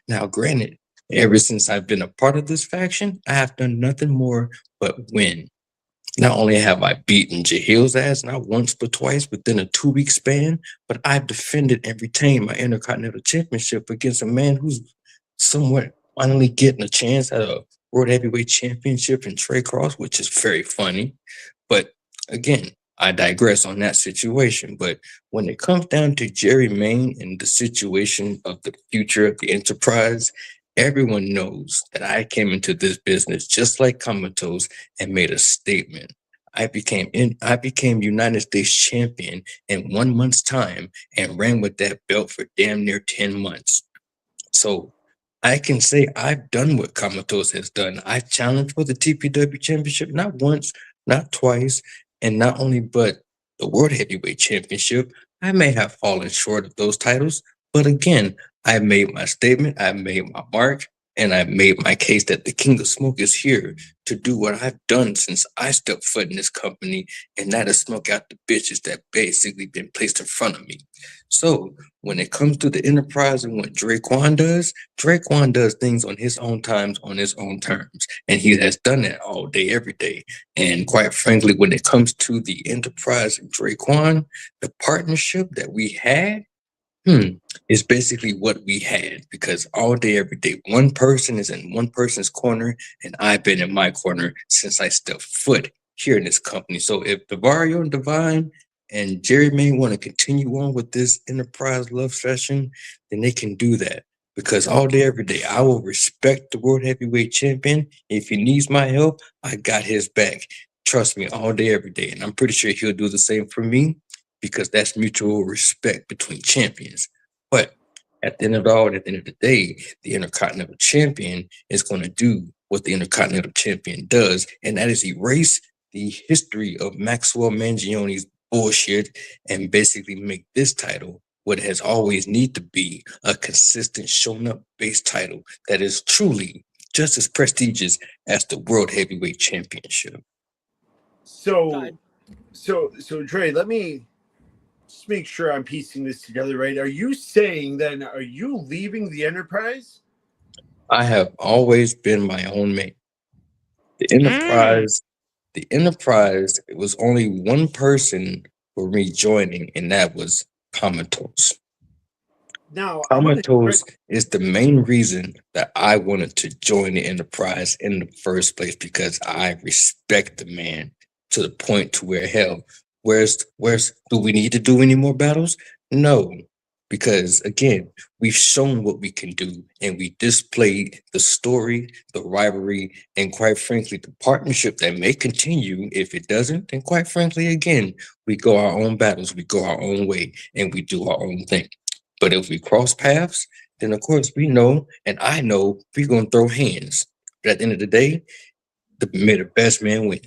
Now, granted, ever since I've been a part of this faction, I have done nothing more but win. Not only have I beaten Jahil's ass, not once but twice within a 2-week span, but I've defended and retained my Intercontinental Championship against a man who's somewhat finally getting a chance at a World Heavyweight Championship in Trey Cross, which is very funny. But again, I digress on that situation. But when it comes down to Jerry Main and the situation of the future of the Enterprise, Everyone knows that I came into this business just like Comatose and made a statement. I became United States champion in 1 month's time and ran with that belt for damn near 10 months. So I can say I've done what Comatose has done. I challenged for the TPW championship not once, not twice, and not only but the World Heavyweight Championship. I may have fallen short of those titles, but again, I made my statement, I made my mark, and I made my case that the King of Smoke is here to do what I've done since I stepped foot in this company, and that is smoke out the bitches that basically been placed in front of me. So when it comes to the enterprise and what Draquan does things on his own times, on his own terms. And he has done that all day, every day. And quite frankly, when it comes to the enterprise and Draquan, the partnership that we had, is basically what we had because all day, every day, one person is in one person's corner, and I've been in my corner since I stepped foot here in this company. So if Davario and Divine and Jerry May want to continue on with this enterprise love session, then they can do that. Because all day, every day, I will respect the world heavyweight champion. If he needs my help, I got his back. Trust me, all day, every day. And I'm pretty sure he'll do the same for me because that's mutual respect between champions. But at the end of it all, at the end of the day, the Intercontinental Champion is going to do what the Intercontinental Champion does, and that is erase the history of Maxwell Mangione's bullshit and basically make this title what it has always need to be, a consistent shown up base title that is truly just as prestigious as the World Heavyweight Championship. So Dre, let me just make sure I'm piecing this together right. Are you saying then, are you leaving the Enterprise? I have always been my own man. The Enterprise, it was only one person for me joining, and that was Comatose. Now, Comatose is the main reason that I wanted to join the Enterprise in the first place because I respect the man to the point to where hell, where's do we need to do any more battles? No, because again, we've shown what we can do and we displayed the story, the rivalry, and quite frankly, the partnership that may continue. If it doesn't, then quite frankly, again, we go our own battles, we go our own way, and we do our own thing. But if we cross paths, then of course we know, and I know we're gonna throw hands. But at the end of the day, may the best man win.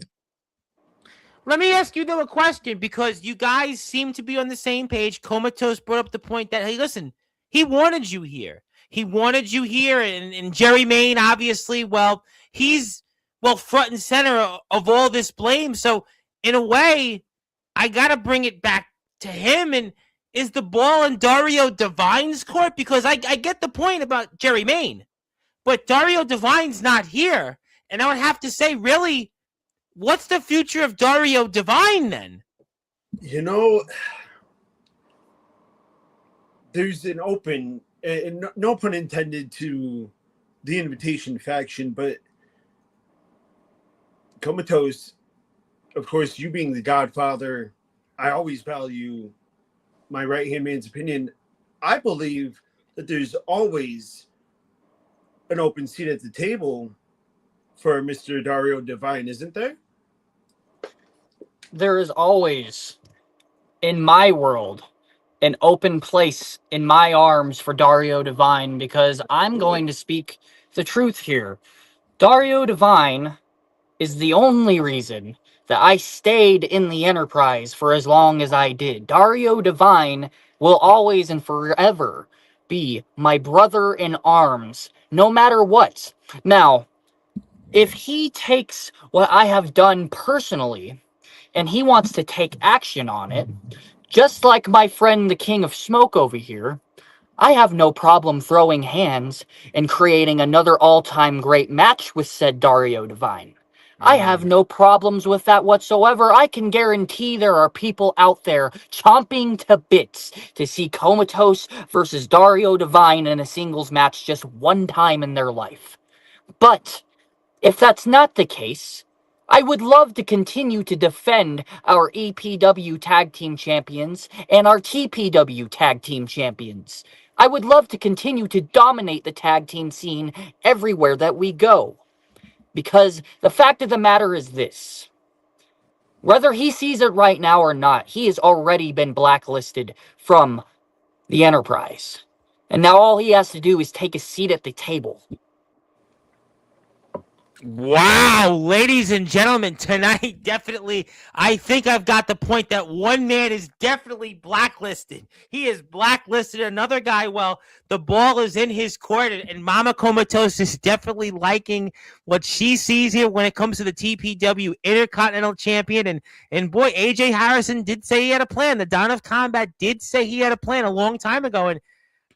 Let me ask you though a question because you guys seem to be on the same page. Comatose brought up the point that hey, listen, he wanted you here. He wanted you here, and Jerry Main obviously, well, he's front and center of all this blame. So in a way, I gotta bring it back to him. And is the ball in Dario Divine's court? Because I get the point about Jerry Main, but Dario Divine's not here, and I would have to say, really, what's the future of Dario Divine then? You know, there's an open, and no pun intended to the Invitation faction, but Comatose, of course, you being the Godfather, I always value my right-hand man's opinion. I believe that there's always an open seat at the table for Mr. Dario Divine, isn't there? There is always, in my world, an open place in my arms for Dario Divine because I'm going to speak the truth here. Dario Divine is the only reason that I stayed in the Enterprise for as long as I did. Dario Divine will always and forever be my brother in arms, no matter what. Now, if he takes what I have done personally and he wants to take action on it, just like my friend the King of Smoke over here, I have no problem throwing hands and creating another all-time great match with said Dario Divine. I have no problems with that whatsoever. I can guarantee there are people out there chomping to bits to see Comatose versus Dario Divine in a singles match just one time in their life. But if that's not the case, I would love to continue to defend our EPW Tag Team Champions and our TPW Tag Team Champions. I would love to continue to dominate the tag team scene everywhere that we go. Because the fact of the matter is this. Whether he sees it right now or not, he has already been blacklisted from the Enterprise. And now all he has to do is take a seat at the table. Wow, ladies and gentlemen, tonight definitely, I think I've got the point that one man is definitely blacklisted. He is blacklisted. Another guy, well, the ball is in his court, and Mama Comatose is definitely liking what she sees here when it comes to the TPW Intercontinental Champion. And boy, AJ Harrison did say he had a plan. The Dawn of Combat did say he had a plan a long time ago. And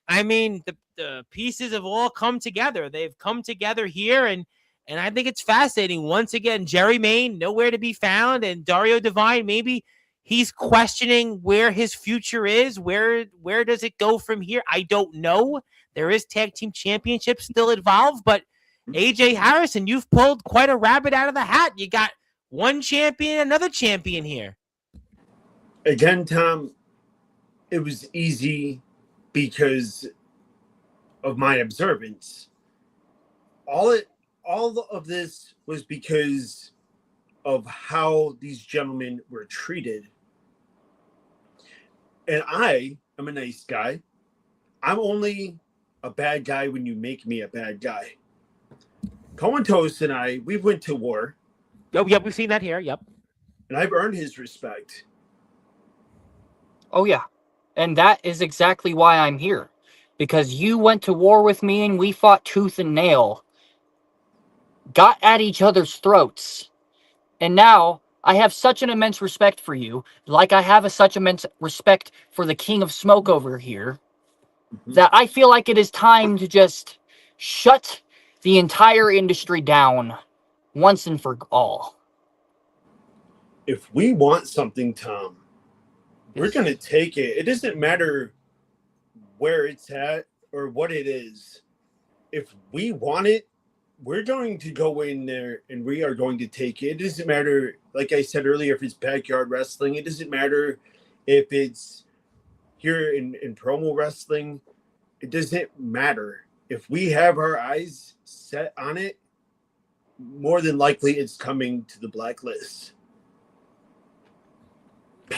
I mean, the pieces have all come together. They've come together here, and I think it's fascinating. Once again, Jerry Mayne, nowhere to be found, and Dario Divine, maybe he's questioning where his future is. Where does it go from here? I don't know. There is tag team championship still involved, but AJ Harrison, you've pulled quite a rabbit out of the hat. You got one champion, another champion here. Again, Tom, it was easy because of my observance. All of this was because of how these gentlemen were treated. And I am a nice guy. I'm only a bad guy when you make me a bad guy. Comatose and I, we went to war. Oh, yep, we've seen that here. Yep. And I've earned his respect. Oh, yeah. And that is exactly why I'm here. Because you went to war with me and we fought tooth and nail. Got at each other's throats. And now I have such an immense respect for you, like I have such immense respect for the King of Smoke over here, that I feel like it is time to just shut the entire industry down once and for all. If we want something, Tom, we're going to take it. It doesn't matter where it's at or what it is. If we want it, we're going to go in there and we are going to take it. It doesn't matter, like I said earlier, if it's backyard wrestling. It doesn't matter if it's here in promo wrestling. It doesn't matter. If we have our eyes set on it, more than likely it's coming to the blacklist.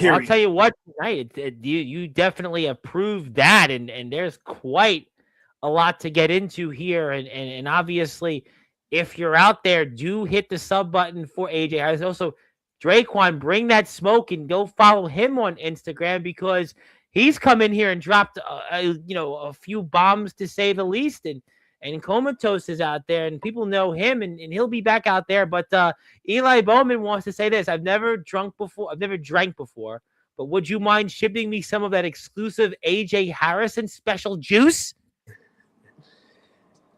Well, I'll tell you what, tonight, you definitely have proved that, and there's quite a lot to get into here, and obviously, if you're out there, do hit the sub button for AJ Harris. Also, Draquan, bring that smoke and go follow him on Instagram, because he's come in here and dropped a few bombs, to say the least, and Comatose is out there, and people know him, and he'll be back out there. But Eli Bowman wants to say this: I've never drank before, but would you mind shipping me some of that exclusive AJ Harrison special juice?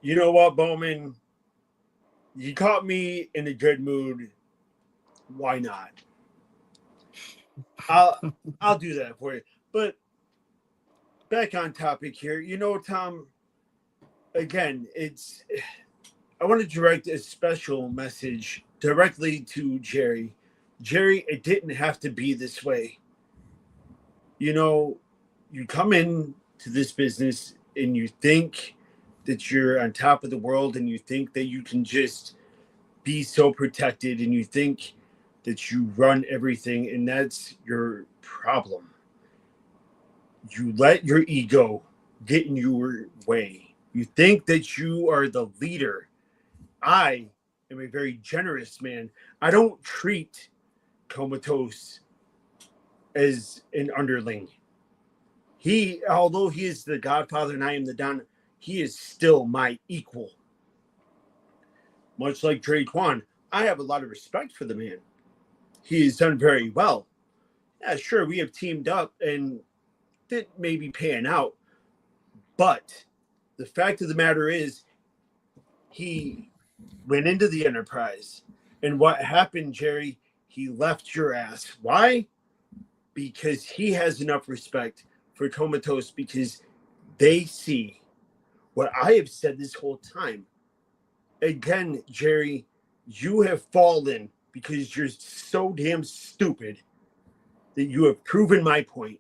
You know what, Bowman? You caught me in a good mood. Why not? I'll do that for you. But back on topic here. You know, Tom, again, I want to direct a special message directly to Jerry. Jerry, it didn't have to be this way. You know, you come in to this business and you think that you're on top of the world, and you think that you can just be so protected, and you think that you run everything, and that's your problem. You let your ego get in your way. You think that you are the leader. I am a very generous man. I don't treat Comatose as an underling. Although he is the Godfather and I am the Don, he is still my equal. Much like Draquan, I have a lot of respect for the man. He has done very well. Yeah, sure, we have teamed up and that may be paying out. But the fact of the matter is, he went into the Enterprise. And what happened, Jerry? He left your ass. Why? Because he has enough respect for Comatose, because they see what I have said this whole time. Again, Jerry, you have fallen because you're so damn stupid that you have proven my point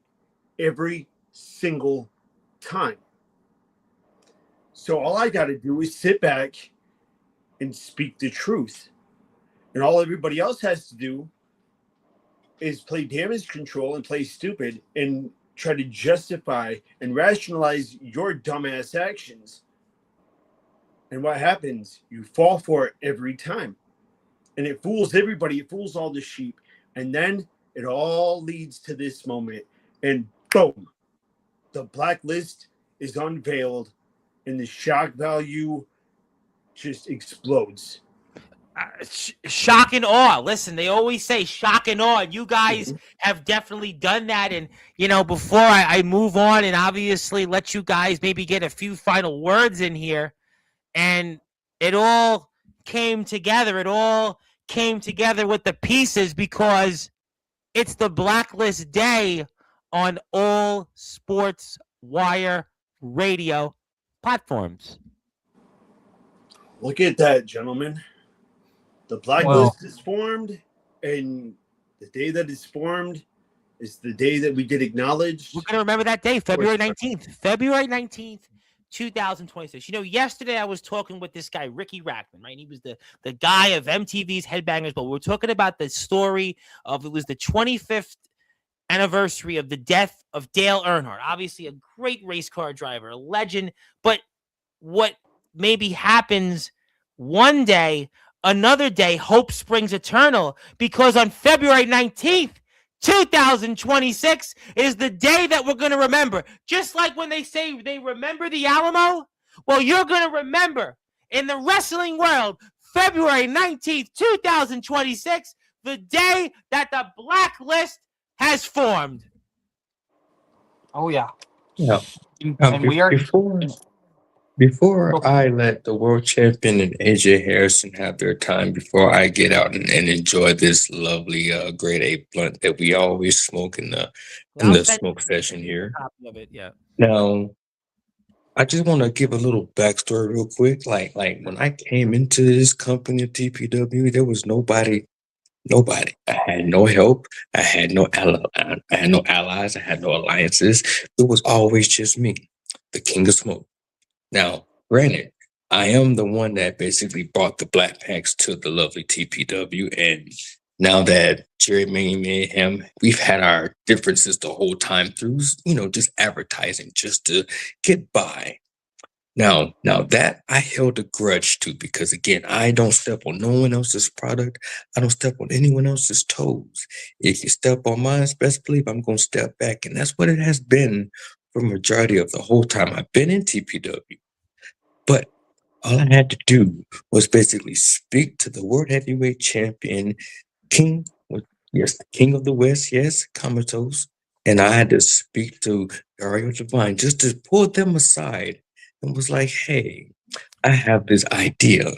every single time. So all I got to do is sit back and speak the truth. And all everybody else has to do is play damage control and play stupid and try to justify and rationalize your dumbass actions. And what happens? You fall for it every time. And it fools everybody. It fools all the sheep. And then it all leads to this moment. And boom, the blacklist is unveiled and the shock value just explodes. Shock and awe. Listen, they always say shock and awe. You guys have definitely done that. And, before I move on and obviously let you guys maybe get a few final words in here, and it all came together. It all came together with the pieces because it's the Blacklist Day on all Sportswire radio platforms. Look at that, gentlemen. The blacklist is formed, and the day that it's formed is the day that we get acknowledged. We're going to remember that day, February 19th. February 19th, 2026. Yesterday I was talking with this guy, Ricky Rackman, right? He was the guy of MTV's Headbangers, but we were talking about the story of, it was the 25th anniversary of the death of Dale Earnhardt. Obviously a great race car driver, a legend, but what maybe happens one day, another day, hope springs eternal, because on February 19th, 2026 is the day that we're going to remember. Just like when they say they remember the Alamo, well, you're going to remember in the wrestling world, February 19th, 2026, the day that the Blacklist has formed. Oh, yeah. Yeah. And we are... Before I let the world champion and AJ Harrison have their time, before I get out and enjoy this lovely grade A blunt that we always smoke in the smoke session here. Copy of it, yeah. Now, I just want to give a little backstory real quick. Like when I came into this company of TPW, there was nobody. I had no help. I had no allies. I had no alliances. It was always just me, the king of smoke. Now, granted, I am the one that basically brought the Black Packs to the lovely TPW, and now that Jerry Mayhem, we've had our differences the whole time through, just advertising just to get by. Now that I held a grudge to, because again, I don't step on no one else's product. I don't step on anyone else's toes. If you step on mine, best believe I'm going to step back. And that's what it has been for majority of the whole time I've been in TPW. But all I had to do was basically speak to the world heavyweight champion, king of the West, yes, Comatose. And I had to speak to Dario Divine just to pull them aside and was like, hey, I have this idea.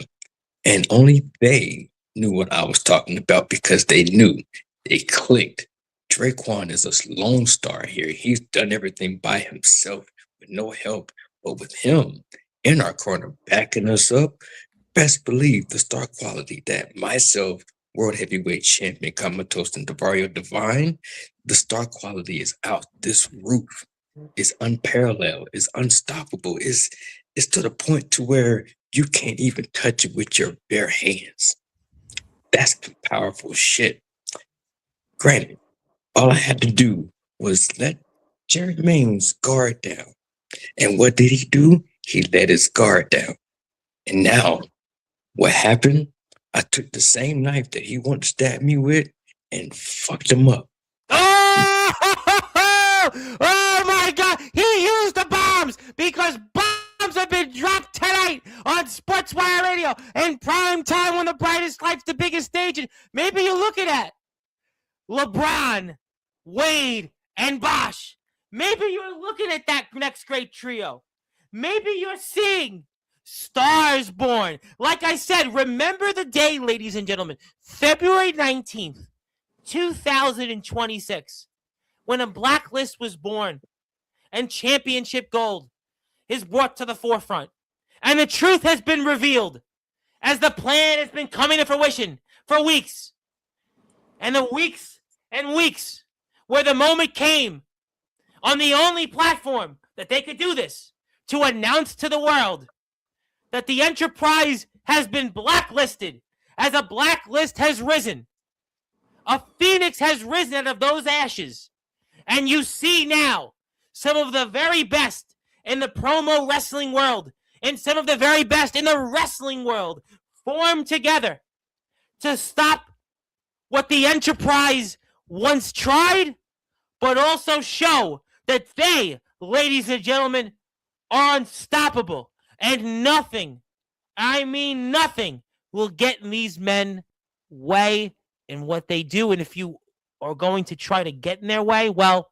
And only they knew what I was talking about, because they knew. They clicked. Draquan is a lone star here. He's done everything by himself with no help. But with him in our corner backing us up, best believe the star quality that myself, world heavyweight champion Comatose, and Dario Divine, the star quality is out this roof. Is unparalleled, is unstoppable, is to the point to where you can't even touch it with your bare hands. That's powerful shit. Granted, all I had to do was let Jerry Mayne's guard down. And what did he do? He let his guard down. And now, what happened? I took the same knife that he wanted to stab me with and fucked him up. Oh my God! He used the bombs, because bombs have been dropped tonight on Sportswire Radio in prime time on the brightest lights, the biggest stage. And maybe you're looking at LeBron, Wade, and Bosch. Maybe you're looking at that next great trio. Maybe you're seeing stars born. Like I said, remember the day, ladies and gentlemen, February 19th, 2026, when a Blacklist was born and championship gold is brought to the forefront. And the truth has been revealed as the plan has been coming to fruition for weeks. And the weeks and weeks where the moment came on the only platform that they could do this, to announce to the world that the Enterprise has been blacklisted, as a blacklist has risen. A phoenix has risen out of those ashes. And you see now some of the very best in the promo wrestling world and some of the very best in the wrestling world form together to stop what the Enterprise once tried, but also show that they, ladies and gentlemen, are unstoppable. And nothing, I mean nothing, will get in these men way in what they do. And if you are going to try to get in their way, well,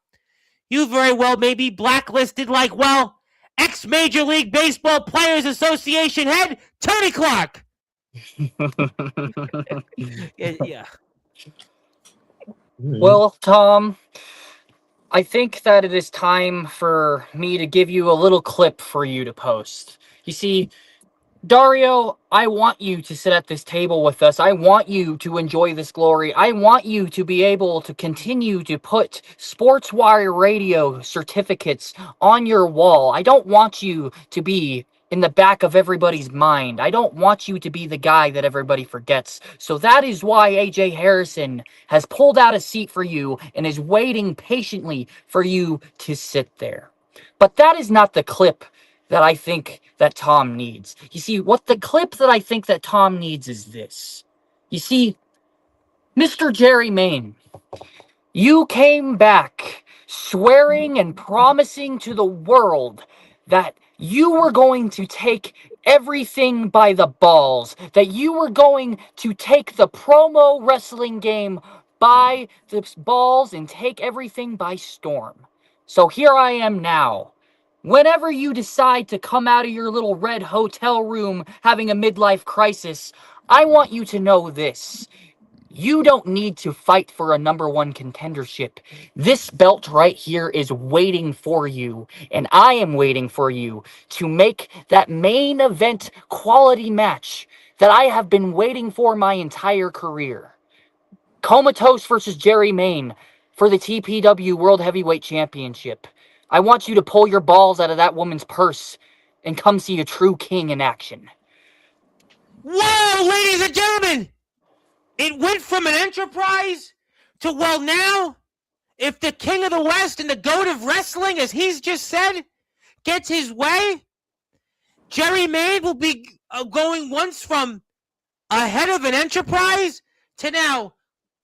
you very well may be blacklisted like, well, ex-Major League Baseball Players Association head Tony Clark. Yeah. Well, Tom, I think that it is time for me to give you a little clip for you to post. You see, Dario, I want you to sit at this table with us. I want you to enjoy this glory. I want you to be able to continue to put Sportswire radio certificates on your wall. I don't want you to be in the back of everybody's mind. I don't want you to be the guy that everybody forgets. So that is why AJ Harrison has pulled out a seat for you and is waiting patiently for you to sit there. But that is not the clip that I think that Tom needs. You see, what the clip that I think that Tom needs is this. You see, Mr. Jerry Mayne, you came back swearing and promising to the world that you were going to take everything by the balls, that you were going to take the promo wrestling game by the balls and take everything by storm. So here I am now. Whenever you decide to come out of your little red hotel room having a midlife crisis, I want you to know this. You don't need to fight for a #1 contendership. This belt right here is waiting for you, and I am waiting for you to make that main event quality match that I have been waiting for my entire career. Comatose versus Jerry Mayne for the TPW World Heavyweight Championship. I want you to pull your balls out of that woman's purse and come see a true king in action. Whoa, ladies and gentlemen! It went from an Enterprise to, well, now, if the King of the West and the GOAT of wrestling, as he's just said, gets his way, Jerry Mayne will be going once from ahead of an Enterprise to now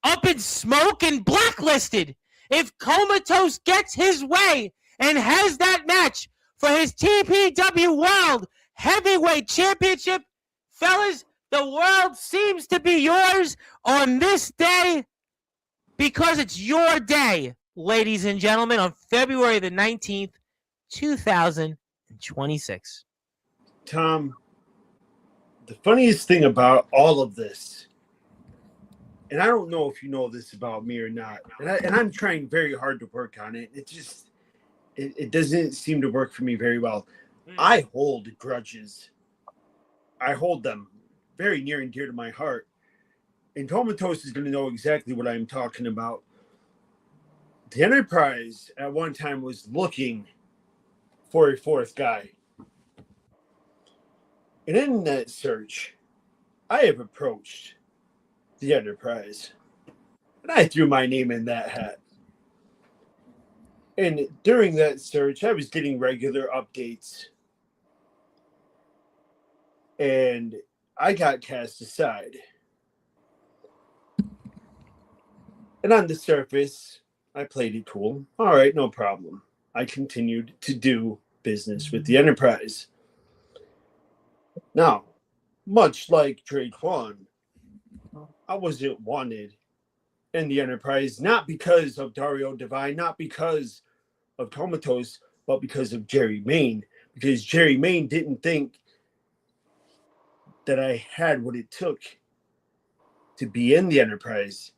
up in smoke and blacklisted. If Comatose gets his way and has that match for his TPW World Heavyweight Championship, fellas, the world seems to be yours on this day because it's your day, ladies and gentlemen, on February the 19th, 2026. Tom, the funniest thing about all of this, and I don't know if you know this about me or not, and I'm trying very hard to work on it. It doesn't seem to work for me very well. I hold grudges. I hold them very near and dear to my heart. And Comatose is going to know exactly what I'm talking about. The Enterprise at one time was looking for a fourth guy. And in that search, I have approached the Enterprise. And I threw my name in that hat. And during that search, I was getting regular updates. And I got cast aside. And on the surface, I played it cool. All right, no problem. I continued to do business with the Enterprise. Now, much like Draquan, I wasn't wanted in the Enterprise, not because of Dario Divine, not because of Comatose, but because of Jerry Mayne. Because Jerry Mayne didn't think that I had what it took to be in the Enterprise.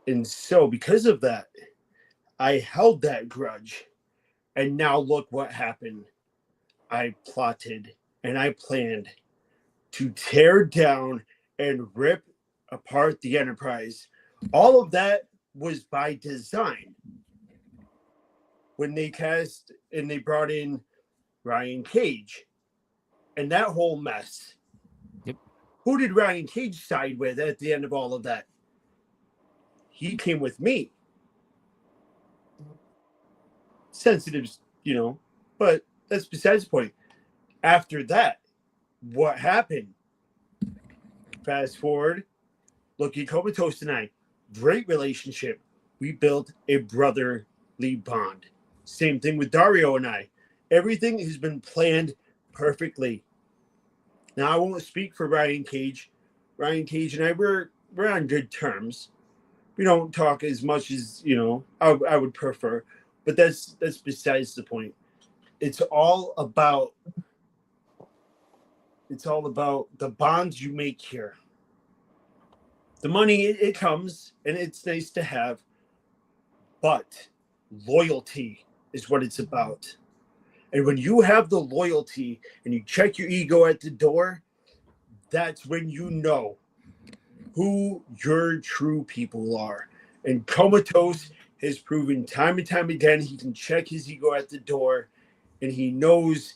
And so because of that, I held that grudge. And now look what happened. I plotted and I planned to tear down and rip apart the Enterprise. All of that was by design. When they cast and they brought in Ryan Cage, and that whole mess. Yep. Who did Ryan Cage side with at the end of all of that? He came with me. Sensitives, but that's besides the point. After that, what happened? Fast forward, look at Comatose and I. Great relationship. We built a brotherly bond. Same thing with Dario and I. Everything has been planned perfectly. Now, I won't speak for Ryan Cage. Ryan Cage and I, we're on good terms. We don't talk as much as, I would prefer. But that's besides the point. It's all about the bonds you make here. The money, it comes, and it's nice to have. But loyalty is what it's about. And when you have the loyalty and you check your ego at the door, that's when you know who your true people are. And Comatose has proven time and time again he can check his ego at the door, and he knows,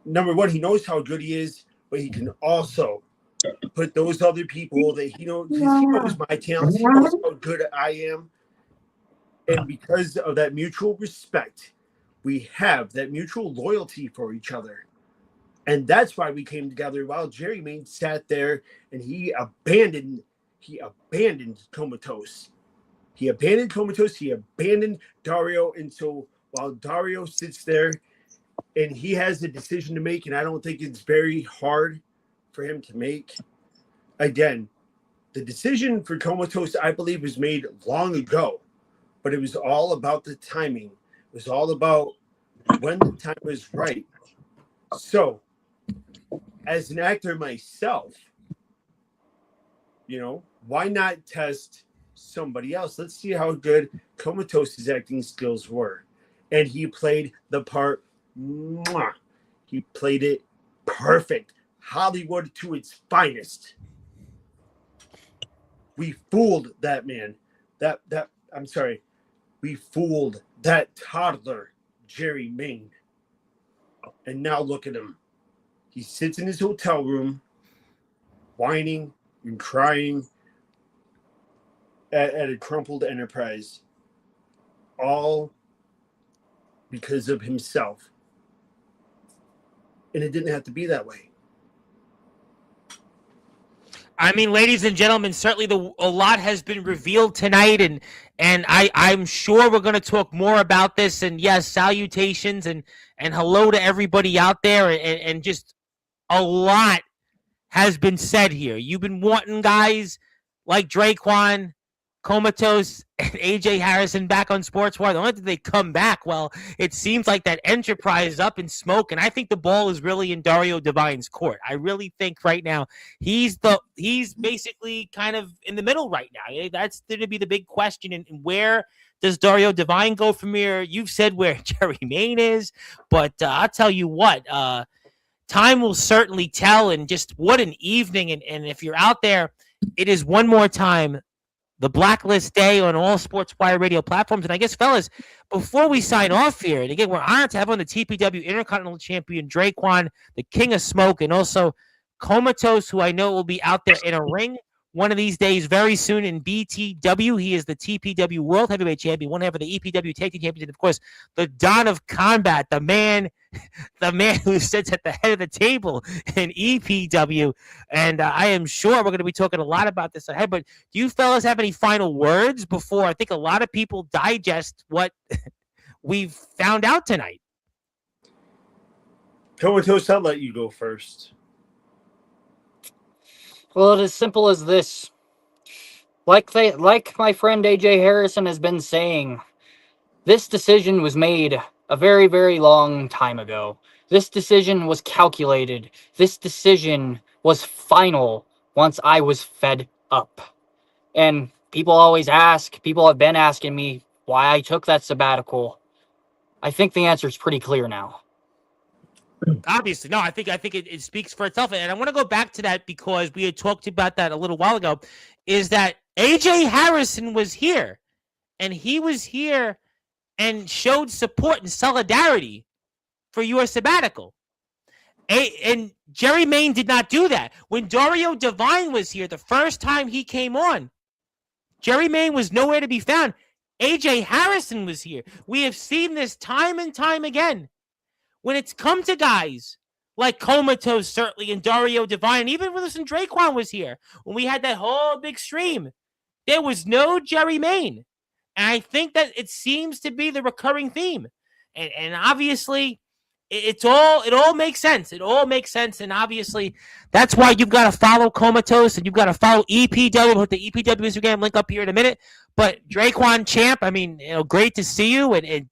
number one, he knows how good he is, but he can also put those other people that he knows, because he knows my talents, he knows how good I am. And because of that mutual respect, we have that mutual loyalty for each other. And that's why we came together while Jerry Main sat there and he abandoned Comatose. He abandoned Comatose, he abandoned Dario. And so while Dario sits there and he has a decision to make, and I don't think it's very hard for him to make. Again, the decision for Comatose, I believe, was made long ago, but it was all about the timing. It was all about when the time was right. So, as an actor myself, why not test somebody else? Let's see how good Comatose's acting skills were. And he played the part. He played it perfect. Hollywood to its finest. We fooled that man. We fooled that toddler, Jerry Main. And now look at him. He sits in his hotel room, whining and crying at a crumpled enterprise. All because of himself. And it didn't have to be that way. I mean, ladies and gentlemen, certainly a lot has been revealed tonight, and I'm sure we're going to talk more about this. And yes, salutations and hello to everybody out there, and just a lot has been said here. You've been wanting guys like Draquan, Comatose, and Ajay Harrison back on Sportswire. The only thing they come back, well, it seems like that enterprise is up in smoke, and I think the ball is really in Dario Divine's court. I really think right now he's basically kind of in the middle right now. That's going to be the big question, and where does Dario Divine go from here? You've said where Jerry Main is, but I'll tell you what, time will certainly tell, and just what an evening, and if you're out there, it is one more time the Blacklist Day on all Sportswire radio platforms. And I guess, fellas, before we sign off here, and again, we're honored to have on the TPW Intercontinental Champion Draquan, the King of Smoke, and also Comatose, who I know will be out there in a ring one of these days very soon in BTW. He is the TPW World Heavyweight Champion, one half of the EPW Tag Team Championship. Of course, the Don of Combat, the man who sits at the head of the table in EPW. And I am sure we're going to be talking a lot about this ahead. But do you fellas have any final words before I think a lot of people digest what we've found out tonight? Comatose, I'll let you go first. Well, it is simple as this. Like my friend Ajay Harrison has been saying, this decision was made a very, very long time ago. This decision was calculated. This decision was final once I was fed up. And people have been asking me why I took that sabbatical. I think the answer is pretty clear now. Obviously, no, I think it speaks for itself. And I want to go back to that because we had talked about that a little while ago, is that Ajay Harrison was here, and he was here and showed support and solidarity for your sabbatical. And Jerry Mayne did not do that. When Dario Devine was here, the first time he came on, Jerry Mayne was nowhere to be found. Ajay Harrison was here. We have seen this time and time again. When it's come to guys like Comatose, certainly, and Dario Devine, and even when Draquan was here, when we had that whole big stream, there was no Jerry Mayne. And I think that it seems to be the recurring theme. And obviously, it all makes sense. It all makes sense. And obviously, that's why you've got to follow Comatose and you've got to follow EPW. We'll put the EPW Instagram link up here in a minute. But Draquan Champ, I mean, great to see you. And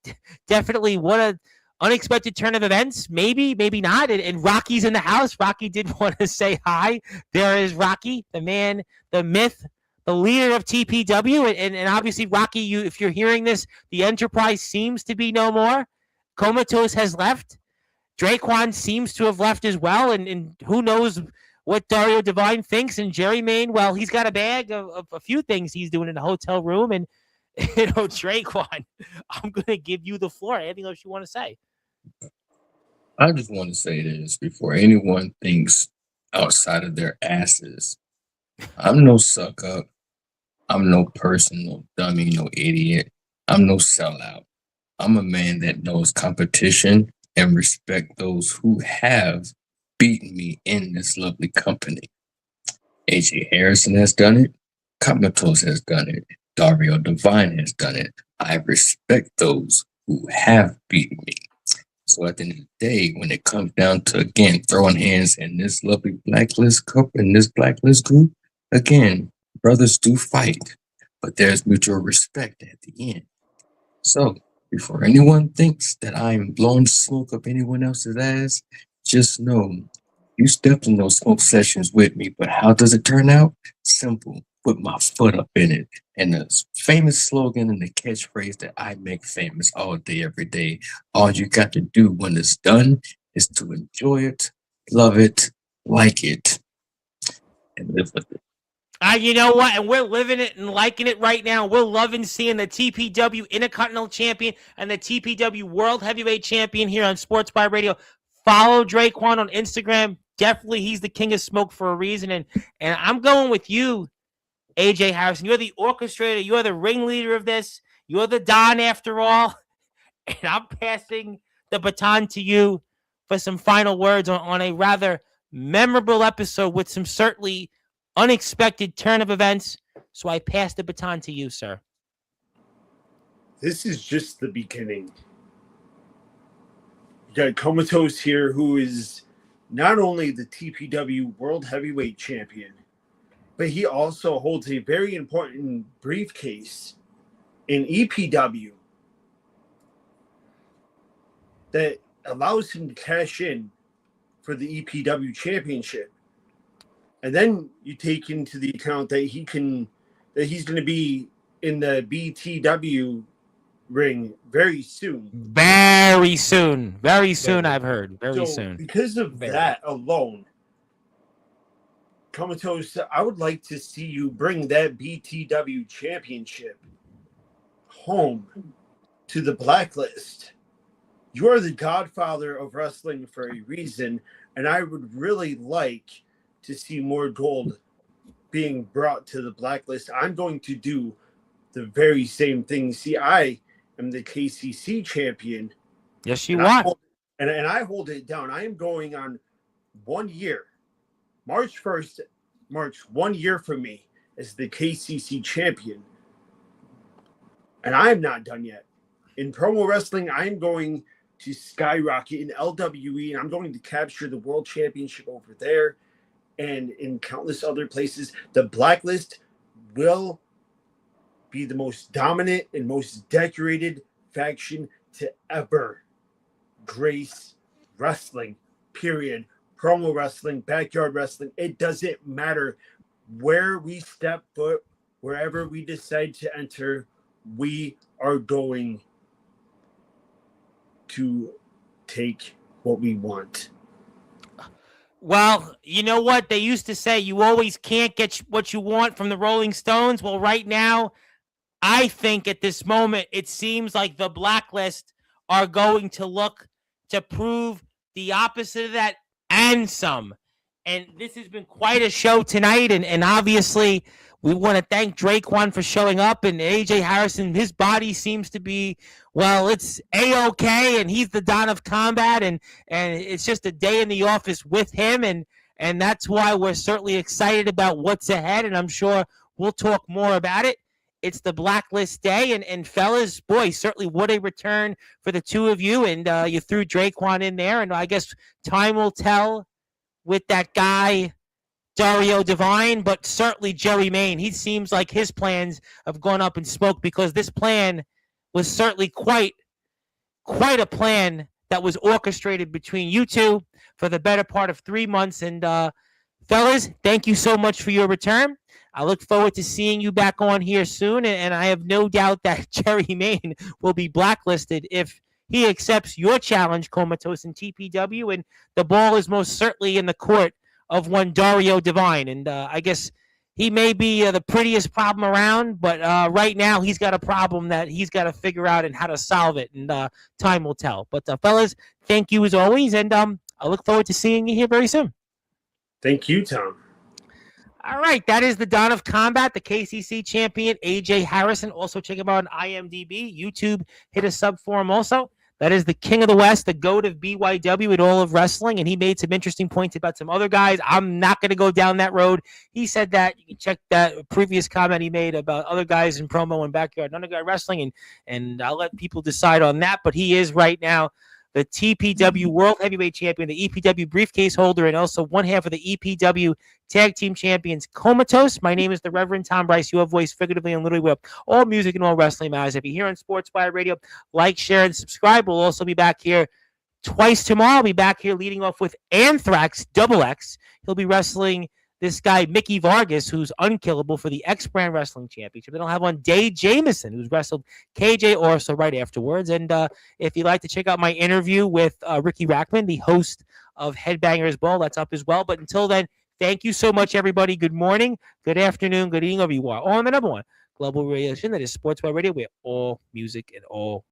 definitely what a unexpected turn of events. Maybe, maybe not. And Rocky's in the house. Rocky did want to say hi. There is Rocky, the man, the myth, the leader of TPW. And obviously, Rocky, if you're hearing this, the Enterprise seems to be no more. Comatose has left. Draquan seems to have left as well. And who knows what Dario Devine thinks. And Jerry Mayne, well, he's got a bag of a few things he's doing in the hotel room. And, Draquan, I'm going to give you the floor. Anything else you want to say? I just want to say this before anyone thinks outside of their asses. I'm no suck up. I'm no person, no dummy, no idiot. I'm no sellout. I'm a man that knows competition and respect those who have beaten me in this lovely company. Ajay Harrison has done it. Comatose has done it. Dario Devine has done it. I respect those who have beaten me. So at the end of the day, when it comes down to, again, throwing hands in this lovely Blacklist Cup, in this Blacklist group, again, brothers do fight, but there's mutual respect at the end. So before anyone thinks that I'm blowing smoke up anyone else's ass, just know you stepped in those smoke sessions with me, but how does it turn out? Simple. Put my foot up in it. And the famous slogan and the catchphrase that I make famous all day, every day. All you got to do when it's done is to enjoy it, love it, like it, and live with it. You know what? And we're living it and liking it right now. We're loving seeing the TPW Intercontinental Champion and the TPW World Heavyweight Champion here on Sportswire Radio. Follow Draquan on Instagram. Definitely, he's the king of smoke for a reason. And I'm going with you, Ajay Harrison. You're the orchestrator. You're the ringleader of this. You're the Don after all. And I'm passing the baton to you for some final words on a rather memorable episode with some certainly unexpected turn of events. So I pass the baton to you, sir. This is just the beginning. You got Comatose here, who is not only the TPW World Heavyweight Champion, but he also holds a very important briefcase in EPW that allows him to cash in for the EPW Championship. And then you take into the account that he's going to be in the BTW ring very soon. Very soon. Very soon, I've heard. Very soon. Because of that alone, Comatose, I would like to see you bring that BTW championship home to the Blacklist. You are the godfather of wrestling for a reason, and I would really like to see more gold being brought to the Blacklist. I'm going to do the very same thing. See, I am the KCC champion. Yes, you are. And I hold it down. I am going on 1 year. March 1st, March 1 year for me as the KCC champion. And I am not done yet. In promo wrestling, I am going to skyrocket in LWE, and I'm going to capture the world championship over there and in countless other places. The Blacklist will be the most dominant and most decorated faction to ever grace wrestling, period. Promo wrestling, backyard wrestling, it doesn't matter where we step foot, wherever we decide to enter, we are going to take what we want. Well, you know what? They used to say you always can't get what you want from the Rolling Stones. Well, right now, I think at this moment, it seems like the Blacklist are going to look to prove the opposite of that and some. And this has been quite a show tonight. And obviously, we want to thank Draquan for showing up. And AJ Harrison, his body seems to be, well, it's A-OK. And he's the Don of Combat. And it's just a day in the office with him. And that's why we're certainly excited about what's ahead. And I'm sure we'll talk more about it. It's the Blacklist Day. And fellas, boy, certainly what a return for the two of you. And you threw Draquan in there. And I guess time will tell with that guy, Dario Divine, but certainly Jerry Main. He seems like his plans have gone up in smoke because this plan was certainly quite a plan that was orchestrated between you two for the better part of 3 months. And fellas, thank you so much for your return. I look forward to seeing you back on here soon, and I have no doubt that Jerry Main will be blacklisted if he accepts your challenge, Comatose and TPW, and the ball is most certainly in the court of one Dario Divine. And I guess he may be the prettiest problem around, but right now he's got a problem that he's got to figure out and how to solve it, and time will tell. But fellas, thank you as always, and I look forward to seeing you here very soon. Thank you, Tom. All right, that is the Dawn of Combat, the KCC champion, AJ Harrison. Also check him out on IMDb, YouTube. Hit a sub for him also. That is the King of the West, the GOAT of BYW at all of wrestling, and he made some interesting points about some other guys. I'm not going to go down that road. He said that. You can check that previous comment he made about other guys in promo and Backyard Underground Wrestling, and I'll let people decide on that. But he is right now the TPW World Heavyweight Champion, the EPW Briefcase Holder, and also one half of the EPW Tag Team Champions Comatose. My name is the Reverend Tom Bryce, your voice figuratively and literally with all music and all wrestling matters. If you're here on Sportswire Radio, like, share, and subscribe. We'll also be back here twice tomorrow. I'll be back here leading off with Anthrax Double X. He'll be wrestling this guy, Mickey Vargas, who's unkillable for the X-Brand Wrestling Championship. Then I'll have on Dave Jameson, who's wrestled KJ Orso right afterwards. And if you'd like to check out my interview with Ricky Rackman, the host of Headbangers Ball, that's up as well. But until then, thank you so much, everybody. Good morning, good afternoon, good evening, wherever you are. On the number one global radio station that is Sportswire Radio, where all music and all